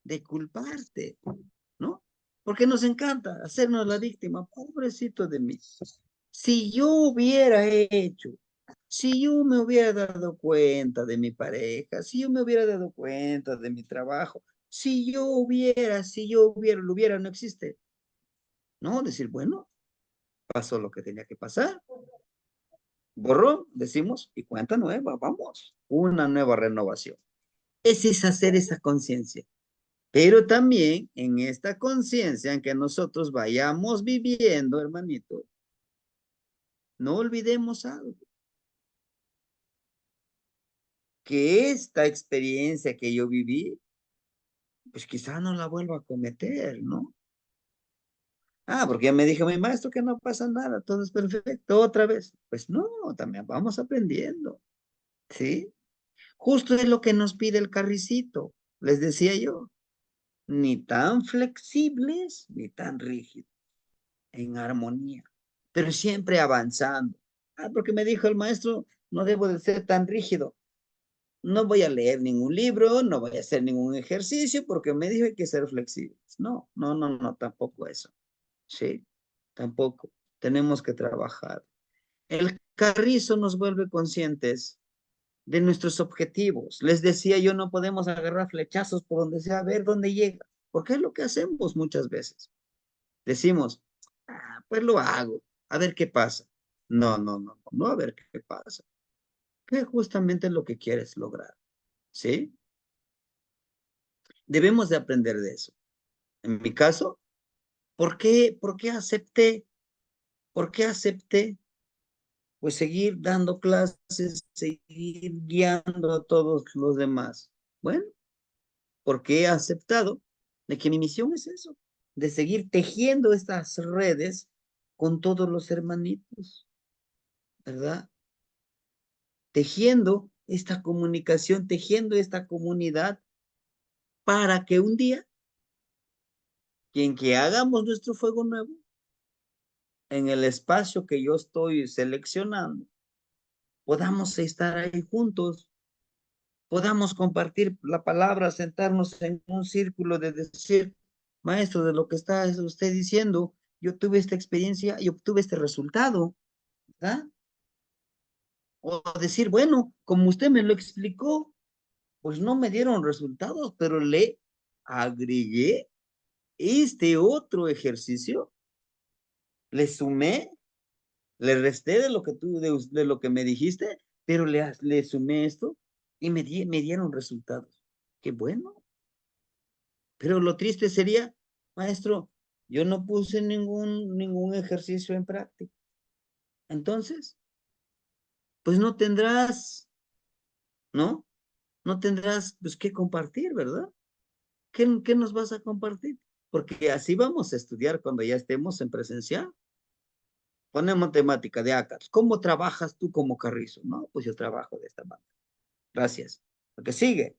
A: de culparte, ¿no? Porque nos encanta hacernos la víctima, pobrecito de mí. Si yo hubiera hecho, si yo me hubiera dado cuenta de mi pareja, si yo me hubiera dado cuenta de mi trabajo, si yo hubiera, lo hubiera, no existe. No, decir, bueno, pasó lo que tenía que pasar, borró, decimos, y cuenta nueva, vamos, una nueva renovación. Ese es hacer esa conciencia. Pero también en esta conciencia en que nosotros vayamos viviendo, hermanito, no olvidemos algo, que esta experiencia que yo viví, pues quizá no la vuelva a cometer, ¿no? Ah, porque ya me dijo mi maestro que no pasa nada, todo es perfecto, otra vez. Pues no, también vamos aprendiendo, ¿sí? Justo es lo que nos pide el carricito, les decía yo, ni tan flexibles ni tan rígidos, en armonía, pero siempre avanzando. Ah, porque me dijo el maestro, no debo de ser tan rígido. No voy a leer ningún libro, no voy a hacer ningún ejercicio porque me dijo hay que ser flexibles. No, tampoco eso. Sí, tampoco. Tenemos que trabajar. El carrizo nos vuelve conscientes de nuestros objetivos. Les decía yo, no podemos agarrar flechazos por donde sea, a ver dónde llega, porque es lo que hacemos muchas veces. Decimos, ah, pues lo hago, a ver qué pasa. No, a ver qué pasa. ¿Qué es justamente lo que quieres lograr? ¿Sí? Debemos de aprender de eso. En mi caso, ¿por qué acepté? ¿Por qué acepté? Pues seguir dando clases, seguir guiando a todos los demás. Bueno, porque he aceptado de que mi misión es eso, de seguir tejiendo estas redes con todos los hermanitos. ¿verdad? Tejiendo esta comunicación, tejiendo esta comunidad para que un día, quien que hagamos nuestro fuego nuevo, en el espacio que yo estoy seleccionando, podamos estar ahí juntos, podamos compartir la palabra, sentarnos en un círculo de decir, maestro, de lo que está usted diciendo, yo tuve esta experiencia y obtuve este resultado, ¿verdad? O decir, bueno, como usted me lo explicó, pues no me dieron resultados, pero le agregué este otro ejercicio, le sumé, le resté de lo que tú, de lo que me dijiste, pero le sumé esto y me dieron resultados. Qué bueno. Pero lo triste sería, maestro, yo no puse ningún ejercicio en práctica. Entonces, pues no tendrás, ¿no? No tendrás, pues, qué compartir, ¿verdad? ¿Qué nos vas a compartir? Porque así vamos a estudiar cuando ya estemos en presencial. Ponemos temática de ACAS. ¿Cómo trabajas tú como Carrizo? No, pues yo trabajo de esta manera. Gracias. Lo que sigue.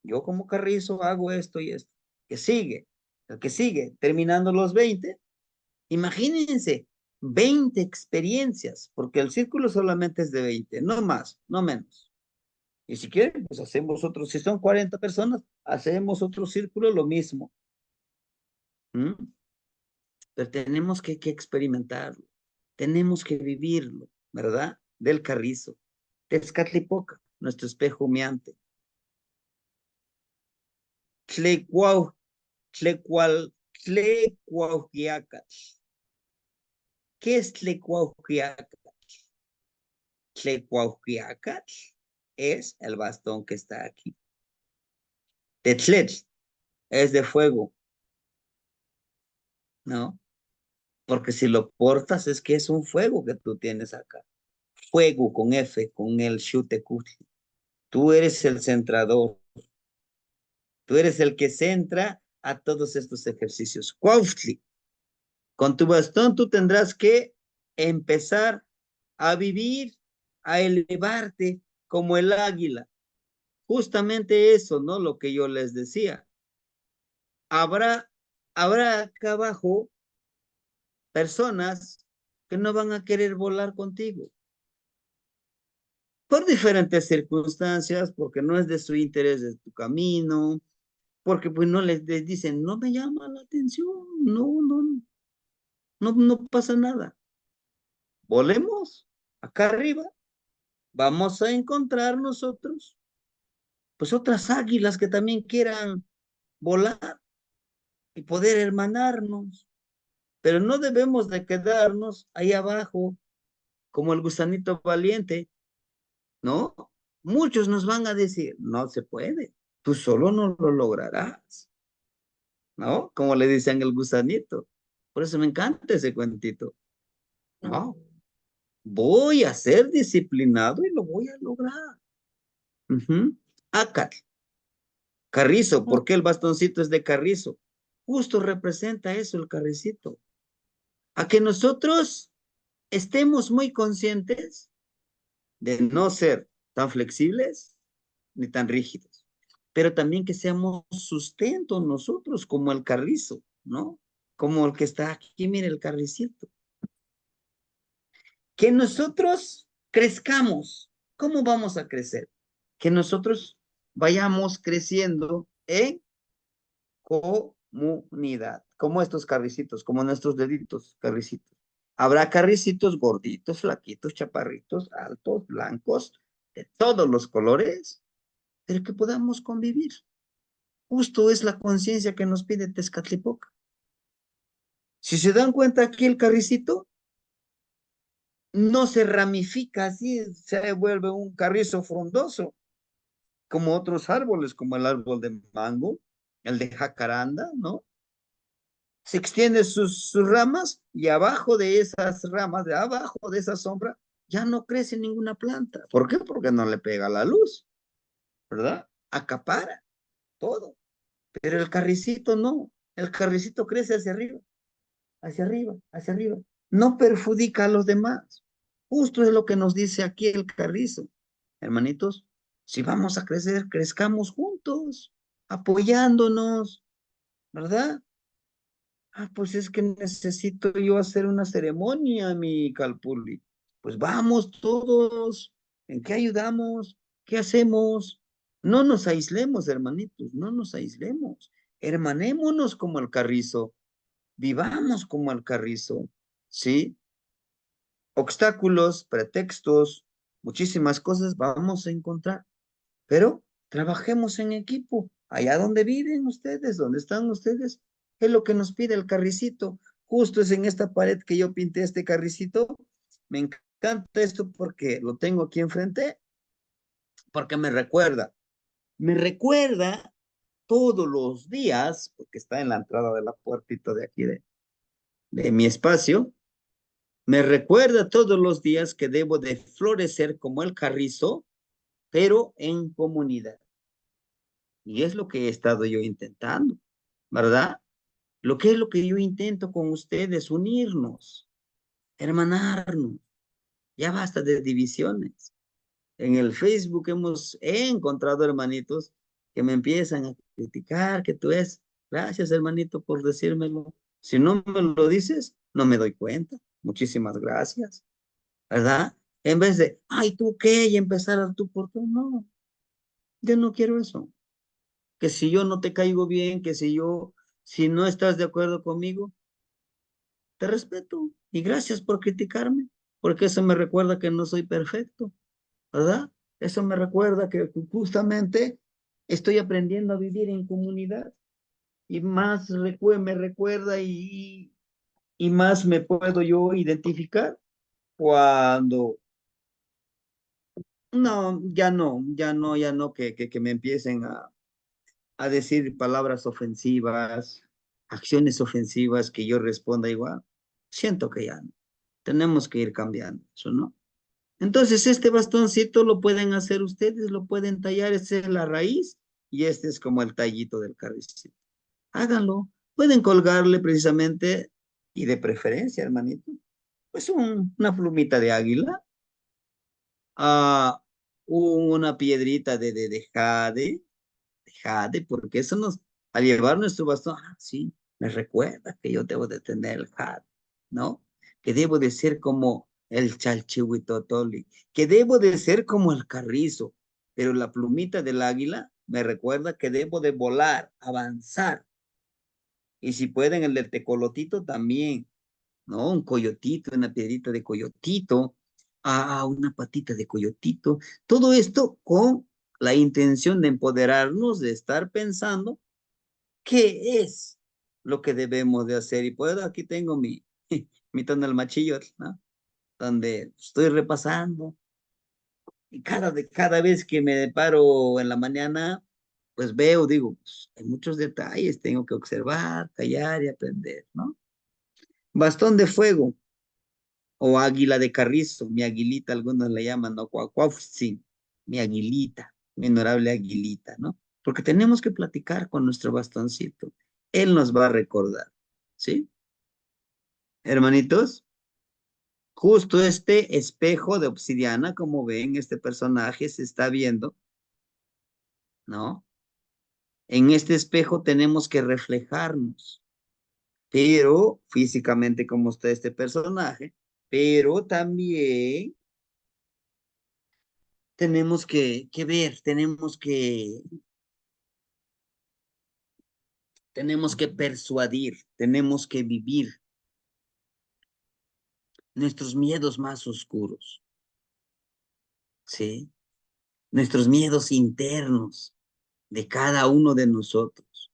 A: Yo como Carrizo hago esto y esto. Que sigue. El que sigue. Terminando los 20. Imagínense, 20 experiencias, porque el círculo solamente es de 20, no más, no menos. Y si quieren, pues hacemos otro, si son 40 personas, hacemos otro círculo, lo mismo. ¿Mm? Pero tenemos que experimentarlo, tenemos que vivirlo, ¿verdad? Del Carrizo, Tezcatlipoca, nuestro espejo humeante. Tlecuau, Tlecuauhquiaca. ¿Qué es Tlecuauhquiaca? Tlecuauhquiaca es el bastón que está aquí. Tetlet es de fuego, ¿no? Porque si lo portas es que es un fuego que tú tienes acá. Fuego con F, con el Shutekuchi. Tú eres el centrador. Tú eres el que centra a todos estos ejercicios. Cuauhtli. Con tu bastón tú tendrás que empezar a vivir, a elevarte como el águila. Justamente eso, ¿no? Lo que yo les decía. Habrá, habrá acá abajo personas que no van a querer volar contigo por diferentes circunstancias, porque no es de su interés de tu camino, porque pues no les dicen, no me llama la atención, no pasa nada. Volemos acá arriba, vamos a encontrar nosotros, pues otras águilas que también quieran volar y poder hermanarnos, pero no debemos de quedarnos ahí abajo como el gusanito valiente, ¿no? Muchos nos van a decir, no se puede, tú solo no lo lograrás, ¿no? Como le dicen el gusanito. Por eso me encanta ese cuentito. No, voy a ser disciplinado y lo voy a lograr. Uh-huh. Acat, Carrizo, ¿por qué el bastoncito es de Carrizo? Justo representa eso el carricito. A que nosotros estemos muy conscientes de no ser tan flexibles ni tan rígidos, pero también que seamos sustento nosotros como el carrizo, ¿no? Como el que está aquí, mire el carricito. Que nosotros crezcamos. ¿Cómo vamos a crecer? Que nosotros vayamos creciendo en comunidad, como estos carricitos, como nuestros deditos carricitos. Habrá carricitos gorditos, flaquitos, chaparritos, altos, blancos, de todos los colores, pero que podamos convivir. Justo es la conciencia que nos pide Tezcatlipoca. Si se dan cuenta aquí el carricito, no se ramifica así, se vuelve un carrizo frondoso, como otros árboles, como el árbol de mango, el de jacaranda, ¿no? Se extiende sus ramas y abajo de esas ramas, de abajo de esa sombra, ya no crece ninguna planta. ¿Por qué? Porque no le pega la luz, ¿verdad? Acapara todo. Pero el carricito no, el carricito crece hacia arriba, hacia arriba, hacia arriba. No perjudica a los demás. Justo es lo que nos dice aquí el Carrizo. Hermanitos, si vamos a crecer, crezcamos juntos, apoyándonos, ¿verdad? Ah, pues es que necesito yo hacer una ceremonia, mi Calpulli. Pues vamos todos. ¿En qué ayudamos? ¿Qué hacemos? No nos aislemos, hermanitos, no nos aislemos. Hermanémonos como el Carrizo, vivamos como el Carrizo, ¿sí? Obstáculos, pretextos, muchísimas cosas vamos a encontrar, pero trabajemos en equipo. Allá donde viven ustedes, donde están ustedes, es lo que nos pide el carricito. Justo es en esta pared que yo pinté este carricito. Me encanta esto porque lo tengo aquí enfrente, porque me recuerda todos los días, porque está en la entrada de la puertita de aquí de mi espacio, me recuerda todos los días que debo de florecer como el carrizo, pero en comunidad. Y es lo que he estado yo intentando, ¿verdad? Lo que es lo que yo intento con ustedes, unirnos, hermanarnos. Ya basta de divisiones. En el Facebook he encontrado hermanitos que me empiezan a criticar, que tú es. Gracias, hermanito, por decírmelo. Si no me lo dices, no me doy cuenta. Muchísimas gracias, ¿verdad? En vez de, ay, ¿tú qué? Y empezar a tú por tú. No, yo no quiero eso. Que si yo no te caigo bien, si no estás de acuerdo conmigo, te respeto y gracias por criticarme, porque eso me recuerda que no soy perfecto, ¿verdad? Eso me recuerda que justamente estoy aprendiendo a vivir en comunidad y más me recuerda y más me puedo yo identificar cuando, no, ya no, que me empiecen a decir palabras ofensivas, acciones ofensivas, que yo responda igual. Siento que ya no. Tenemos que ir cambiando eso, ¿no? Entonces, este bastoncito lo pueden hacer ustedes, lo pueden tallar, esta es la raíz y este es como el tallito del carricito. Háganlo. Pueden colgarle precisamente y de preferencia, hermanito, pues una plumita de águila, a una piedrita de jade, porque eso al llevar nuestro bastón, sí, me recuerda que yo debo de tener el jade, ¿no? Que debo de ser como el chalchihuitotoli, que debo de ser como el carrizo, pero la plumita del águila me recuerda que debo de volar, avanzar, y si pueden el del tecolotito también, ¿no? Un coyotito, una piedrita de coyotito, una patita de coyotito, todo esto con la intención de empoderarnos, de estar pensando qué es lo que debemos de hacer. Y puedo, aquí tengo mi tonel machillo, ¿no? Donde estoy repasando. Y cada vez que me paro en la mañana, pues veo, digo, pues, hay muchos detalles, tengo que observar, callar y aprender, ¿no? Bastón de fuego o águila de carrizo, mi aguilita, algunos le llaman, ¿no? Cuacuauhtzin, mi aguilita, mi honorable aguilita, ¿no? Porque tenemos que platicar con nuestro bastoncito. Él nos va a recordar, ¿sí? Hermanitos, justo este espejo de obsidiana, como ven, este personaje se está viendo, ¿no? En este espejo tenemos que reflejarnos, pero físicamente como está este personaje, pero también tenemos que ver, tenemos que persuadir, tenemos que vivir nuestros miedos más oscuros, ¿sí? Nuestros miedos internos de cada uno de nosotros,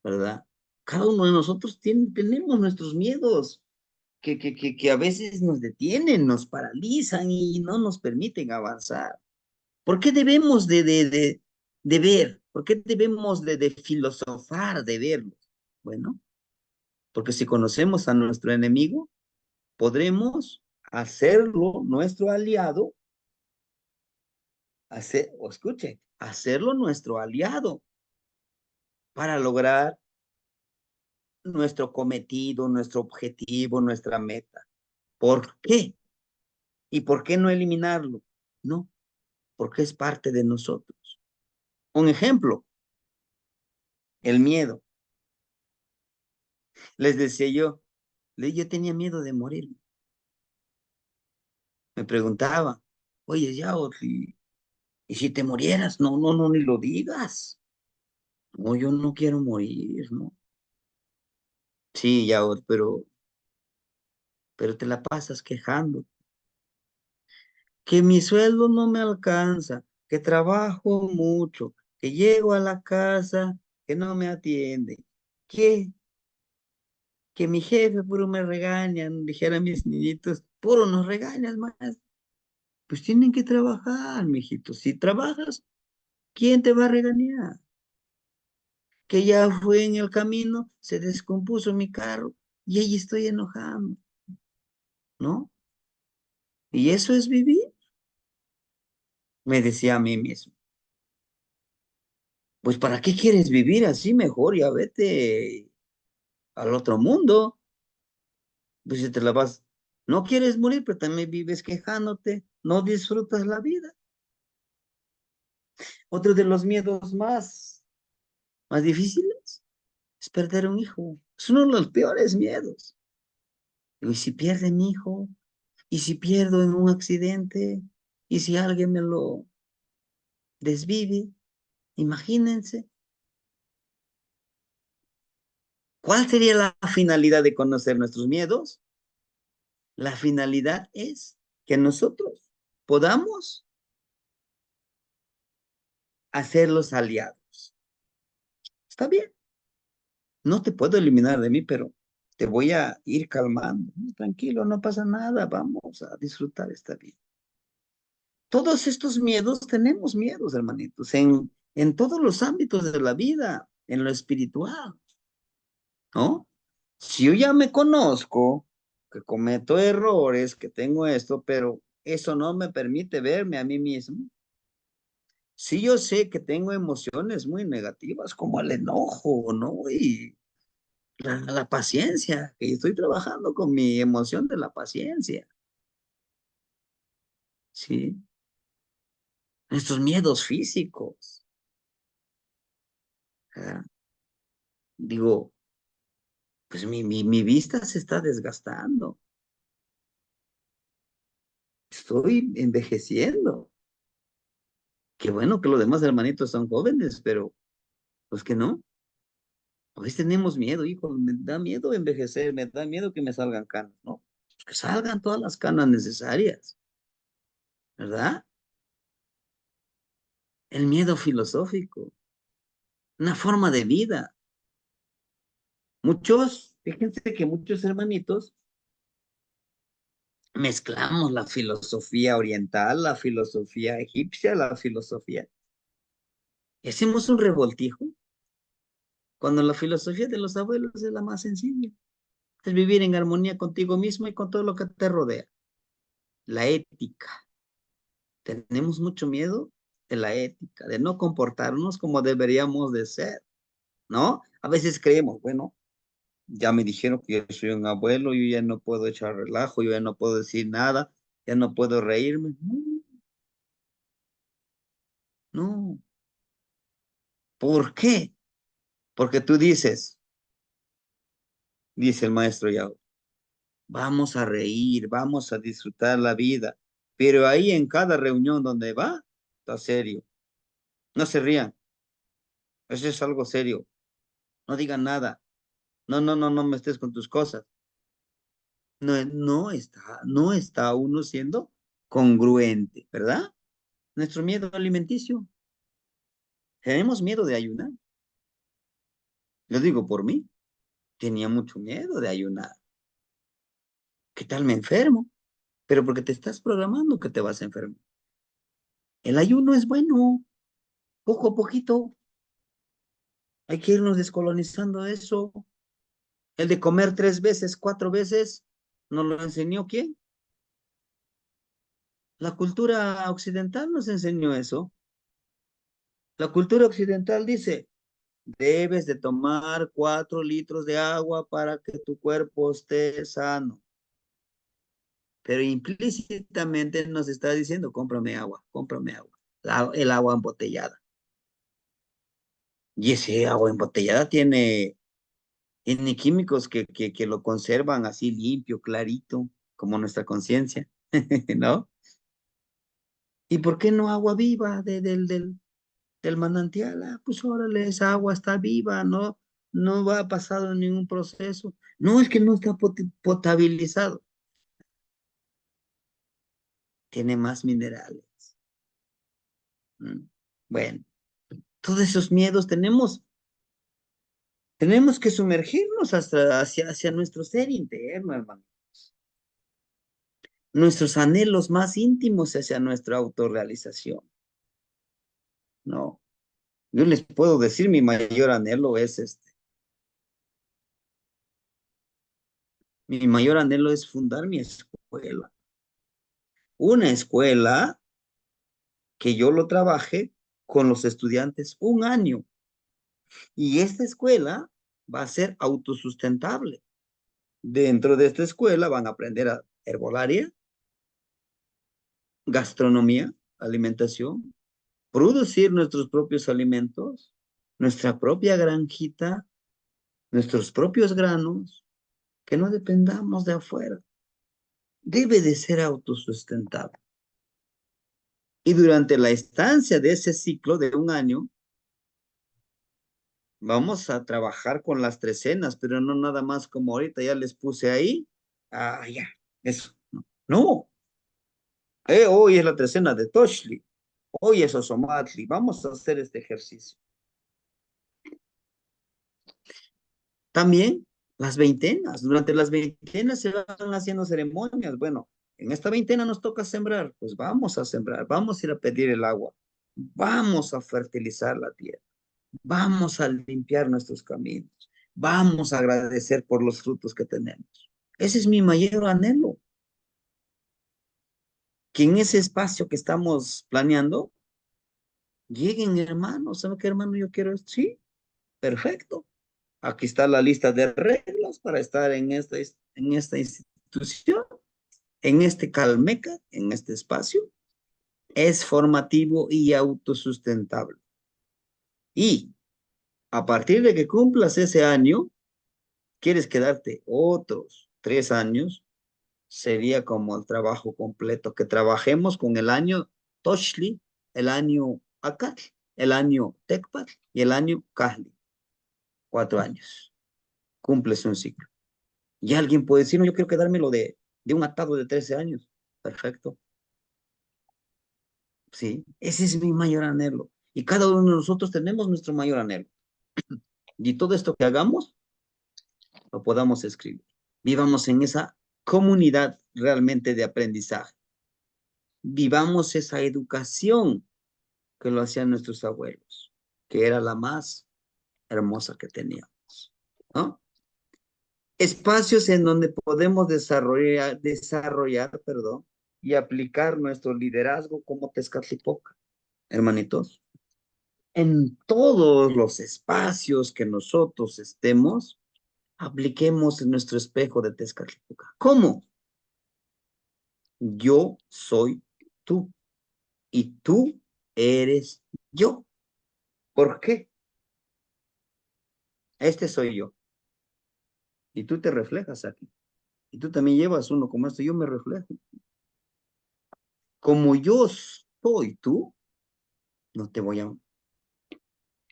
A: ¿verdad? Cada uno de nosotros tenemos nuestros miedos que a veces nos detienen, nos paralizan y no nos permiten avanzar. ¿Por qué debemos de ver? ¿Por qué debemos de filosofar de verlos? Bueno, porque si conocemos a nuestro enemigo, podremos hacerlo nuestro aliado, o escuche, hacerlo nuestro aliado para lograr nuestro cometido, nuestro objetivo, nuestra meta. ¿Por qué? ¿Y por qué no eliminarlo? No, porque es parte de nosotros. Un ejemplo, el miedo. Les decía yo tenía miedo de morir. Me preguntaba, oye, ya, ¿y si te murieras? No, no, no, ni lo digas. No, yo no quiero morir, ¿no? Sí, ya, pero te la pasas quejando. Que mi sueldo no me alcanza, que trabajo mucho, que llego a la casa, que no me atiende, que, que mi jefe puro me regañan, dijera mis niñitos, puro nos regañas más. Pues tienen que trabajar, mijitos. Si trabajas, ¿quién te va a regañar? Que ya fue en el camino, se descompuso mi carro y ahí estoy enojando, ¿no? Y eso es vivir, me decía a mí mismo. Pues ¿para qué quieres vivir así mejor? Ya vete al otro mundo. Pues si te la vas, no quieres morir, pero también vives quejándote, no disfrutas la vida. Otro de los miedos más difíciles es perder un hijo. Es uno de los peores miedos. ¿Y si pierde mi hijo? ¿Y si pierdo en un accidente? ¿Y si alguien me lo desvive? Imagínense. ¿Cuál sería la finalidad de conocer nuestros miedos? La finalidad es que nosotros podamos hacerlos aliados. Está bien, no te puedo eliminar de mí, pero te voy a ir calmando. Tranquilo, no pasa nada, vamos a disfrutar esta vida. Todos estos miedos, tenemos miedos, hermanitos, en todos los ámbitos de la vida, en lo espiritual, ¿no? Si yo ya me conozco, que cometo errores, que tengo esto, pero eso no me permite verme a mí mismo. Si yo sé que tengo emociones muy negativas, como el enojo, ¿no? Y la paciencia, que estoy trabajando con mi emoción de la paciencia, ¿sí? Estos miedos físicos, ¿verdad? Digo, pues mi vista se está desgastando, estoy envejeciendo. Qué bueno que los demás hermanitos son jóvenes, pero pues que no. A veces tenemos miedo, hijo, me da miedo envejecer, me da miedo que me salgan canas, ¿no? Pues que salgan todas las canas necesarias, ¿verdad? El miedo filosófico, una forma de vida. Muchos, fíjense que muchos hermanitos mezclamos la filosofía oriental, la filosofía egipcia, la filosofía. Y hacemos un revoltijo cuando la filosofía de los abuelos es la más sencilla. Es vivir en armonía contigo mismo y con todo lo que te rodea. La ética. Tenemos mucho miedo de la ética, de no comportarnos como deberíamos de ser, ¿no? A veces creemos, bueno, ya me dijeron que yo soy un abuelo, yo ya no puedo echar relajo, yo ya no puedo decir nada, ya no puedo reírme. No, no. ¿Por qué? Porque tú dice el maestro Yao, vamos a reír, vamos a disfrutar la vida, pero ahí en cada reunión donde va, está serio. No se rían, eso es algo serio. No digan nada. No, no, no, no me estés con tus cosas. No, no está uno siendo congruente, ¿verdad? Nuestro miedo alimenticio. Tenemos miedo de ayunar. Lo digo por mí. Tenía mucho miedo de ayunar. ¿Qué tal me enfermo? Pero porque te estás programando que te vas a enfermar. El ayuno es bueno, poco a poquito. Hay que irnos descolonizando eso. El de comer 3 veces, 4 veces, ¿nos lo enseñó quién? La cultura occidental nos enseñó eso. La cultura occidental dice, debes de tomar 4 litros de agua para que tu cuerpo esté sano. pero implícitamente nos está diciendo, cómprame agua, cómprame agua. El agua embotellada. Y ese agua embotellada tiene químicos que lo conservan así limpio, clarito, como nuestra conciencia, ¿no? ¿Y por qué no agua viva del manantial? Ah, pues órale, esa agua está viva, no, no va pasado ningún proceso. No, es que no está potabilizado, tiene más minerales. Mm. Bueno, todos esos miedos tenemos que sumergirnos hacia nuestro ser interno, hermano. Nuestros anhelos más íntimos hacia nuestra autorrealización, ¿no? Yo les puedo decir, mi mayor anhelo es mi mayor anhelo es fundar mi escuela. Una escuela que yo lo trabaje con los estudiantes un año. Y esta escuela va a ser autosustentable. Dentro de esta escuela van a aprender a herbolaria, gastronomía, alimentación, producir nuestros propios alimentos, nuestra propia granjita, nuestros propios granos, que no dependamos de afuera. Debe de ser autosustentable. Y durante la estancia de ese ciclo de un año, vamos a trabajar con las trecenas, pero no nada más como ahorita ya les puse ahí. Ah, ya, eso. No, hoy es la trecena de Toshli, hoy es Osomatli, vamos a hacer este ejercicio. También las veintenas, durante las veintenas se van haciendo ceremonias. Bueno, en esta veintena nos toca sembrar, pues vamos a sembrar, vamos a ir a pedir el agua, vamos a fertilizar la tierra, vamos a limpiar nuestros caminos, vamos a agradecer por los frutos que tenemos. Ese es mi mayor anhelo, que en ese espacio que estamos planeando, lleguen hermanos, ¿saben qué hermano yo quiero esto? Sí, perfecto. Aquí está la lista de reglas para estar en esta institución, en este Calmeca, en este espacio. Es formativo y autosustentable. Y a partir de que cumplas ese año, quieres quedarte otros 3 años, sería como el trabajo completo, que trabajemos con el año Toshli, el año Akat, el año Tecpat y el año Kahli. 4 años. Cumples un ciclo. Y alguien puede decir, no, yo quiero quedármelo de un atado de 13 años. Perfecto. Sí, ese es mi mayor anhelo. Y cada uno de nosotros tenemos nuestro mayor anhelo. Y todo esto que hagamos, lo podamos escribir. Vivamos en esa comunidad realmente de aprendizaje. Vivamos esa educación que lo hacían nuestros abuelos, que era la más hermosa que teníamos, ¿no? Espacios en donde podemos desarrollar, y aplicar nuestro liderazgo como Tezcatlipoca, hermanitos. En todos los espacios que nosotros estemos, apliquemos nuestro espejo de Tezcatlipoca. ¿Cómo? Yo soy tú y tú eres yo. ¿Por qué? Este soy yo y tú te reflejas aquí. Y tú también llevas uno como esto, yo me reflejo. Como yo soy tú, no te voy a,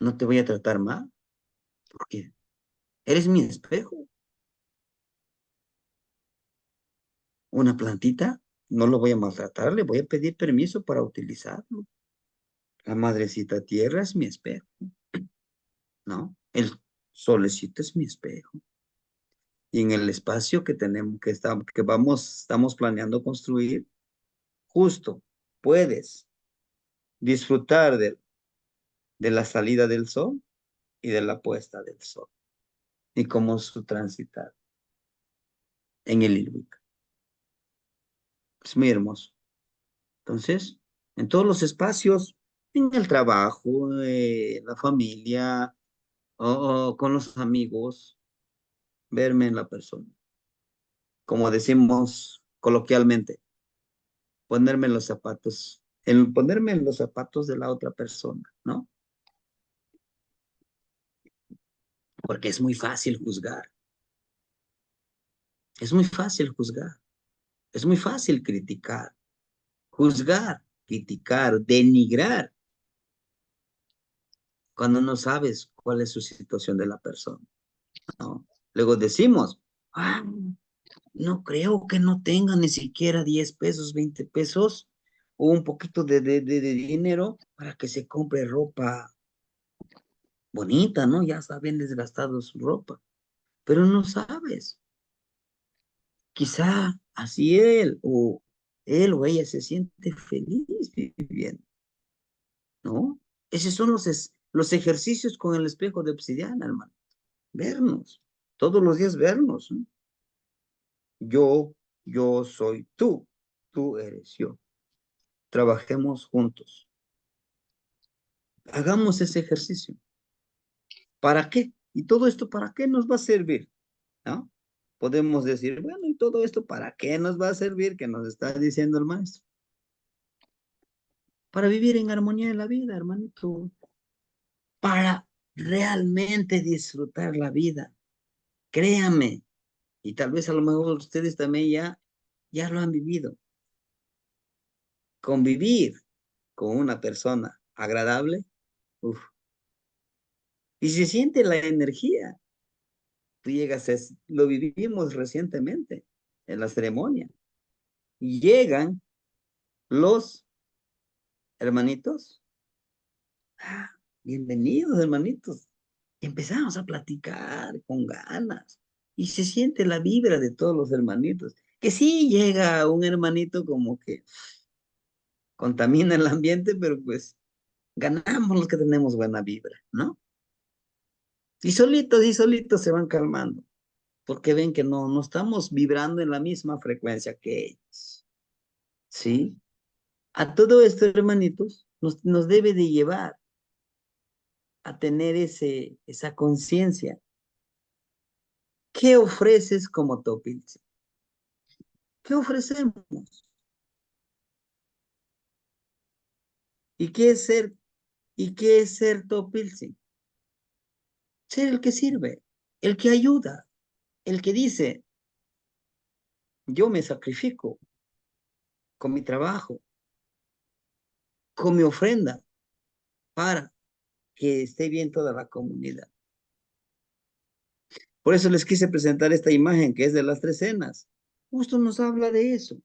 A: no te voy a tratar mal, porque eres mi espejo. Una plantita, no lo voy a maltratar, le voy a pedir permiso para utilizarlo. La madrecita tierra es mi espejo, ¿no? El solecito es mi espejo. Y en el espacio que tenemos, estamos planeando construir, justo puedes disfrutar de la salida del sol y de la puesta del sol y cómo su transitar en el Ilwic. Es muy hermoso. Entonces, en todos los espacios, en el trabajo, la familia, o con los amigos, verme en la persona. Como decimos coloquialmente, ponerme en los zapatos de la otra persona, ¿no? Porque es muy fácil juzgar, es muy fácil juzgar, es muy fácil criticar, juzgar, criticar, denigrar, cuando no sabes cuál es su situación de la persona, ¿no? Luego decimos, ah, no creo que no tenga ni siquiera 10 pesos, 20 pesos o un poquito de dinero para que se compre ropa bonita, ¿no? Ya está bien desgastado su ropa, pero no sabes. Quizá así él o ella se siente feliz viviendo, ¿no? Esos son los ejercicios con el espejo de obsidiana, hermano. Vernos, todos los días vernos, ¿no? Yo, yo soy tú eres yo. Trabajemos juntos. Hagamos ese ejercicio. ¿Para qué? ¿Y todo esto para qué nos va a servir? ¿No? Podemos decir, bueno, ¿y todo esto para qué nos va a servir? Que nos está diciendo el maestro. Para vivir en armonía en la vida, hermanito. Para realmente disfrutar la vida. Créame. Y tal vez a lo mejor ustedes también ya lo han vivido. Convivir con una persona agradable, uf, y se siente la energía. Tú llegas, lo vivimos recientemente en la ceremonia. Y llegan los hermanitos. Ah, bienvenidos, hermanitos. Y empezamos a platicar con ganas. Y se siente la vibra de todos los hermanitos. Que sí llega un hermanito como que contamina el ambiente, pero pues ganamos los que tenemos buena vibra, ¿no? Y solitos se van calmando, porque ven que no estamos vibrando en la misma frecuencia que ellos, ¿sí? A todo esto, hermanitos, nos debe de llevar a tener esa conciencia. ¿Qué ofreces como Topilzi? ¿Qué ofrecemos? ¿Y qué es ser, y qué es ser Topilzi? Ser el que sirve, el que ayuda, el que dice, yo me sacrifico con mi trabajo, con mi ofrenda, para que esté bien toda la comunidad. Por eso les quise presentar esta imagen que es de las tres cenas. Justo nos habla de eso.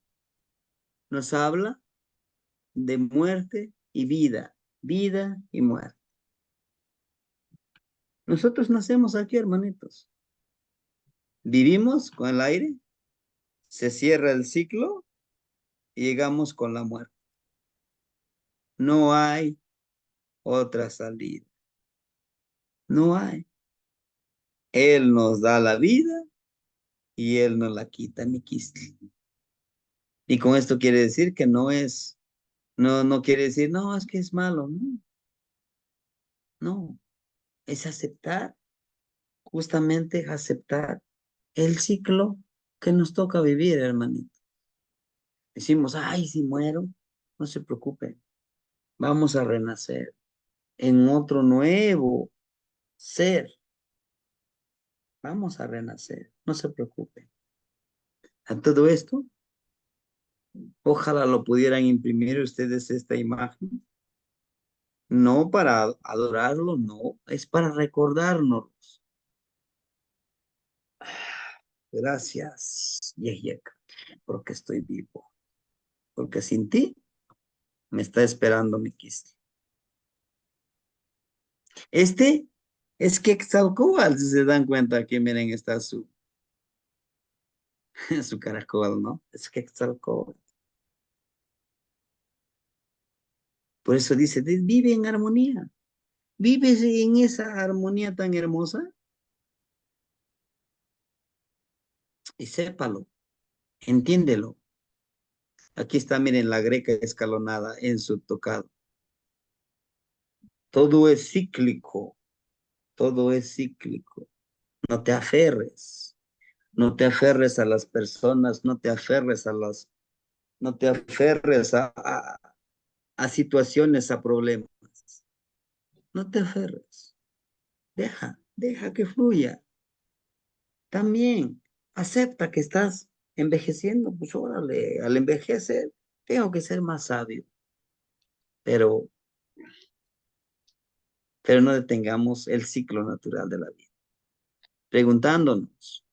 A: Nos habla de muerte y vida y muerte. Nosotros nacemos aquí, hermanitos. Vivimos con el aire, se cierra el ciclo y llegamos con la muerte. No hay otra salida. No hay. Él nos da la vida y Él nos la quita, mi quistle. Y con esto quiere decir que no quiere decir, no, es que es malo. No, no. Es aceptar, justamente aceptar el ciclo que nos toca vivir, hermanito. Decimos, ay, si muero, no se preocupe, vamos a renacer en otro nuevo ser. Vamos a renacer, no se preocupe. A todo esto, ojalá lo pudieran imprimir ustedes esta imagen, no para adorarlo, no, es para recordarnos. Gracias, Yehiyeka, porque estoy vivo, porque sin ti me está esperando mi quiste. Este es Quetzalcóatl, si se dan cuenta, aquí miren, está su caracol, ¿no? Es Quetzalcóatl. Por eso dice, vive en armonía. Vives en esa armonía tan hermosa y sépalo, entiéndelo. Aquí está, miren, la greca escalonada en su tocado. Todo es cíclico, todo es cíclico. No te aferres, No te aferres a las personas, no te aferres a las, no te aferres a situaciones, a problemas. No te aferres. Deja que fluya. También acepta que estás envejeciendo, pues órale, al envejecer tengo que ser más sabio, pero, pero no detengamos el ciclo natural de la vida. Preguntándonos,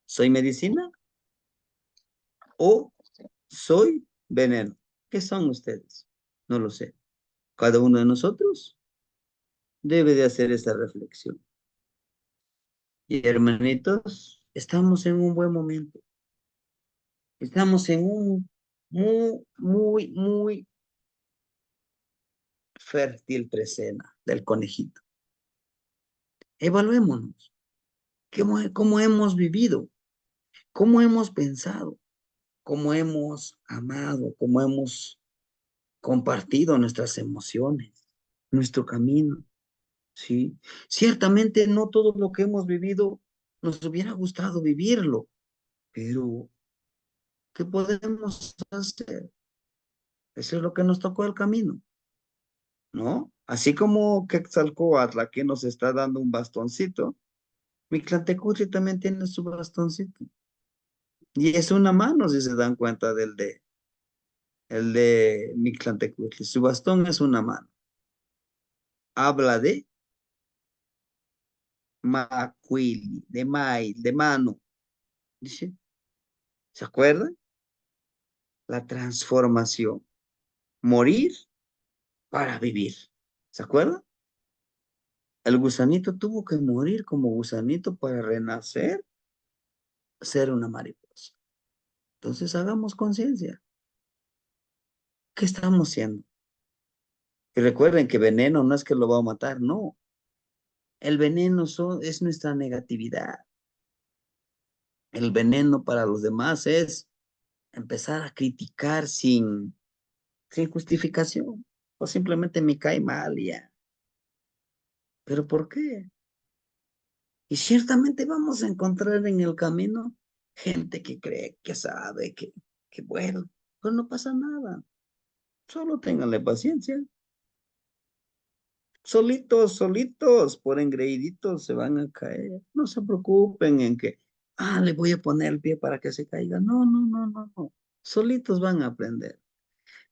A: ¿soy medicina o soy veneno? ¿Qué son ustedes? No lo sé. Cada uno de nosotros debe de hacer esa reflexión. Y hermanitos, estamos en un buen momento. Estamos en un muy fértil presena del conejito. Evaluémonos. ¿Cómo hemos vivido? ¿Cómo hemos pensado? ¿Cómo hemos amado? ¿Cómo hemos compartido nuestras emociones? Nuestro camino. ¿Sí? Ciertamente no todo lo que hemos vivido nos hubiera gustado vivirlo, pero ¿qué podemos hacer? Eso es lo que nos tocó el camino, ¿no? Así como Quetzalcóatl aquí nos está dando un bastoncito, Mictlantecutli también tiene su bastoncito. Y es una mano, si se dan cuenta el de Mictlantecutli. Su bastón es una mano. Habla de macuili, de mail, de mano. Dice, ¿se acuerdan? La transformación. Morir para vivir. ¿Se acuerdan? El gusanito tuvo que morir como gusanito para renacer, ser una mariposa. Entonces hagamos conciencia. ¿Qué estamos haciendo? Y recuerden que veneno no es que lo va a matar, no. El veneno es nuestra negatividad. El veneno para los demás es empezar a criticar sin justificación. O simplemente me cae mal y ya. ¿Pero por qué? Y ciertamente vamos a encontrar en el camino gente que cree, que sabe, que bueno, pues no pasa nada. Solo ténganle paciencia. Solitos, por engreíditos se van a caer. No se preocupen en que, le voy a poner el pie para que se caiga. No. Solitos van a aprender.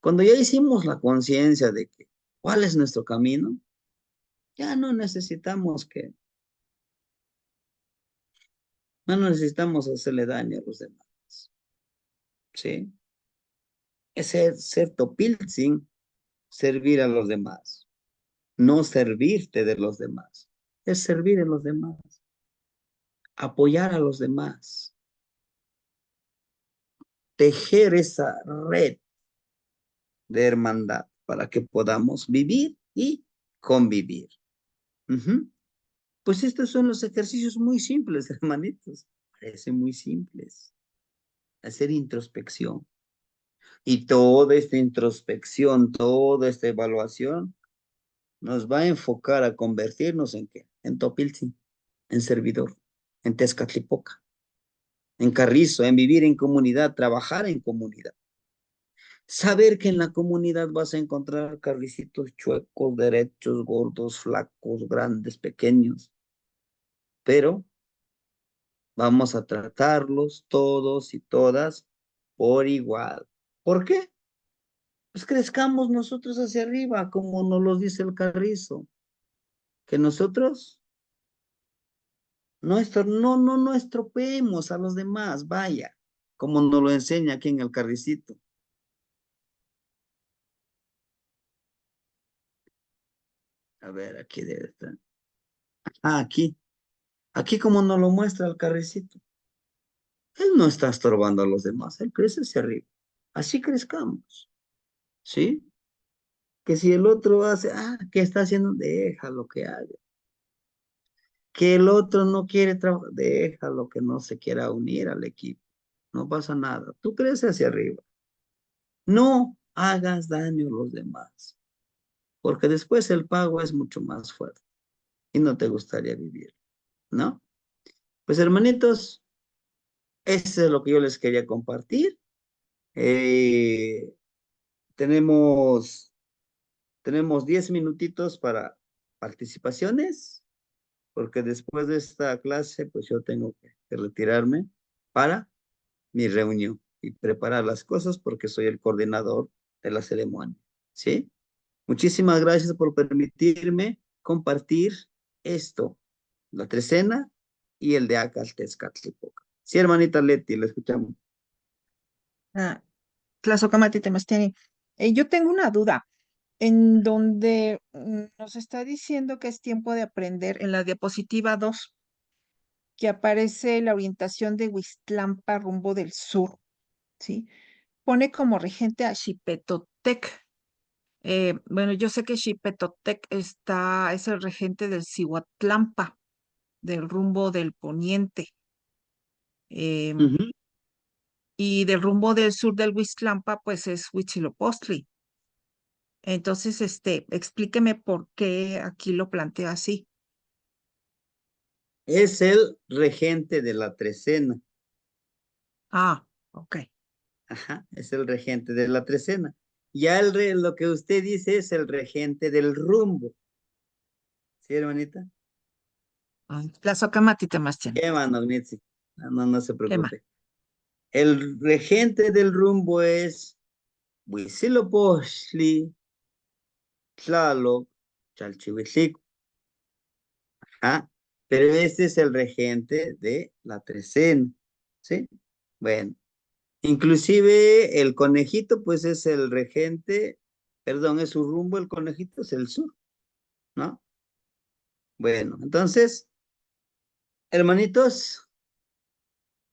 A: Cuando ya hicimos la conciencia de que cuál es nuestro camino, ya no necesitamos hacerle daño a los demás. ¿Sí? Es ser topiltzin, servir a los demás, no servirte de los demás. Es servir a los demás, apoyar a los demás, tejer esa red de hermandad para que podamos vivir y convivir. Ujú. Pues estos son los ejercicios muy simples, hermanitos. Parecen muy simples. Hacer introspección. Y toda esta introspección, toda esta evaluación nos va a enfocar a convertirnos en qué? En Topiltzin, en servidor, en Tezcatlipoca, en Carrizo, en vivir en comunidad, trabajar en comunidad. Saber que en la comunidad vas a encontrar carricitos chuecos, derechos, gordos, flacos, grandes, pequeños, pero vamos a tratarlos todos y todas por igual. ¿Por qué? Pues crezcamos nosotros hacia arriba, como nos lo dice el carrizo, que nosotros no estropeemos a los demás, vaya, como nos lo enseña aquí en el carricito. A ver, aquí debe estar. Aquí como nos lo muestra el carricito. Él no está estorbando a los demás, él crece hacia arriba. Así crezcamos, ¿sí? Que si el otro hace, ¿qué está haciendo? Déjalo que haga. Que el otro no quiere trabajar, déjalo que no se quiera unir al equipo. No pasa nada. Tú creces hacia arriba. No hagas daño a los demás, porque después el pago es mucho más fuerte y no te gustaría vivir, ¿no? Pues hermanitos, Eso es lo que yo les quería compartir. Eh, tenemos, tenemos 10 minutitos para participaciones, porque después de esta clase, pues yo tengo que retirarme para mi reunión y preparar las cosas porque soy el coordinador de la ceremonia. ¿Sí? Muchísimas gracias por permitirme compartir esto, la trecena y el de Acaltezcatlipoca. Sí, hermanita Leti, la escuchamos.
B: Ah, Tlazocamati Temestiani. Yo tengo una duda en donde nos está diciendo que es tiempo de aprender en la diapositiva 2 que aparece la orientación de Huixtlampa rumbo del sur, ¿sí? Pone como regente a Xipetotec. Bueno, yo sé que Xipetotec es el regente del Cihuatlampa, del rumbo del poniente, em,
A: Ujú.
B: y del rumbo del sur del Huixtlampa, pues es Huitzilopochtli. Entonces, explíqueme por qué aquí lo planteo así.
A: Es el regente de la trecena.
B: Ah, ok.
A: Ajá, es el regente de la trecena. Ya lo que usted dice es el regente del rumbo. ¿Sí, hermanita?
B: Tlazocamati Temachtiani.
A: ¿Qué más, Mitzi? No, no se
B: ¿Qué más?
A: preocupe. El regente del rumbo es Huitzilopochtli, Tlaloc, Chalchihuitlic. Ajá. Pero este es el regente de la trecena. ¿Sí? Bueno. Inclusive el conejito, pues es el regente, perdón, es su rumbo, el conejito es el sur, ¿no? Bueno, entonces, hermanitos,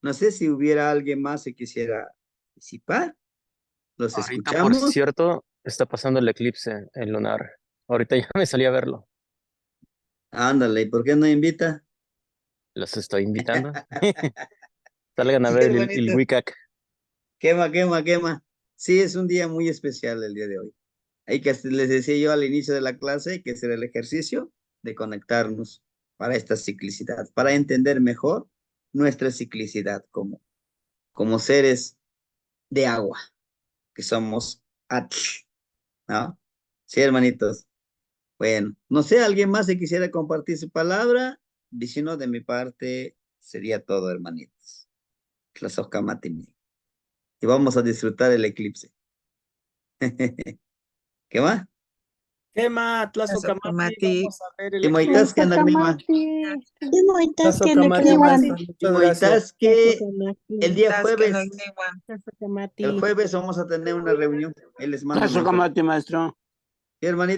A: no sé si hubiera alguien más que quisiera participar. Los
C: Ahorita, por
A: escuchamos.
C: cierto, está pasando el eclipse en lunar. Ahorita ya me salí a verlo.
A: Ándale, ¿y por qué no invita?
C: Los estoy invitando. Salgan a
A: Sí,
C: ver el
A: hermanito.
C: Wiccac.
A: Quema, quema, quema. Sí, es un día muy especial el día de hoy. Hay que, les decía yo al inicio de la clase, hay que hacer el ejercicio de conectarnos para esta ciclicidad, para entender mejor nuestra ciclicidad como seres de agua, que somos Atl, ¿no? Sí, hermanitos. Bueno, no sé, ¿alguien más se quisiera compartir su palabra? Y si no, de mi parte, sería todo, hermanitos. Tlazohcamatimi. Y vamos a disfrutar el eclipse. ¿Qué más?
D: Quema, Tlazocamati,
B: Tlazocamati.
D: vamos a ver el eclipse.
A: Timoitasque, Anagnima.
E: Tlaxcalmati, Timoitasque,
D: Tlazocamati,
E: Necniwan,
D: maestra, muchas gracias.
A: Timoitasque, el
E: Tlaxcalmati,
A: día
B: Tasque no
A: jueves.
B: igneguan.
A: El
E: Tlaxcalmati.
A: jueves vamos a tener una reunión. Ahí les mando mensaje.
D: Tlazocamati, maestro.
A: Sí, hermanito.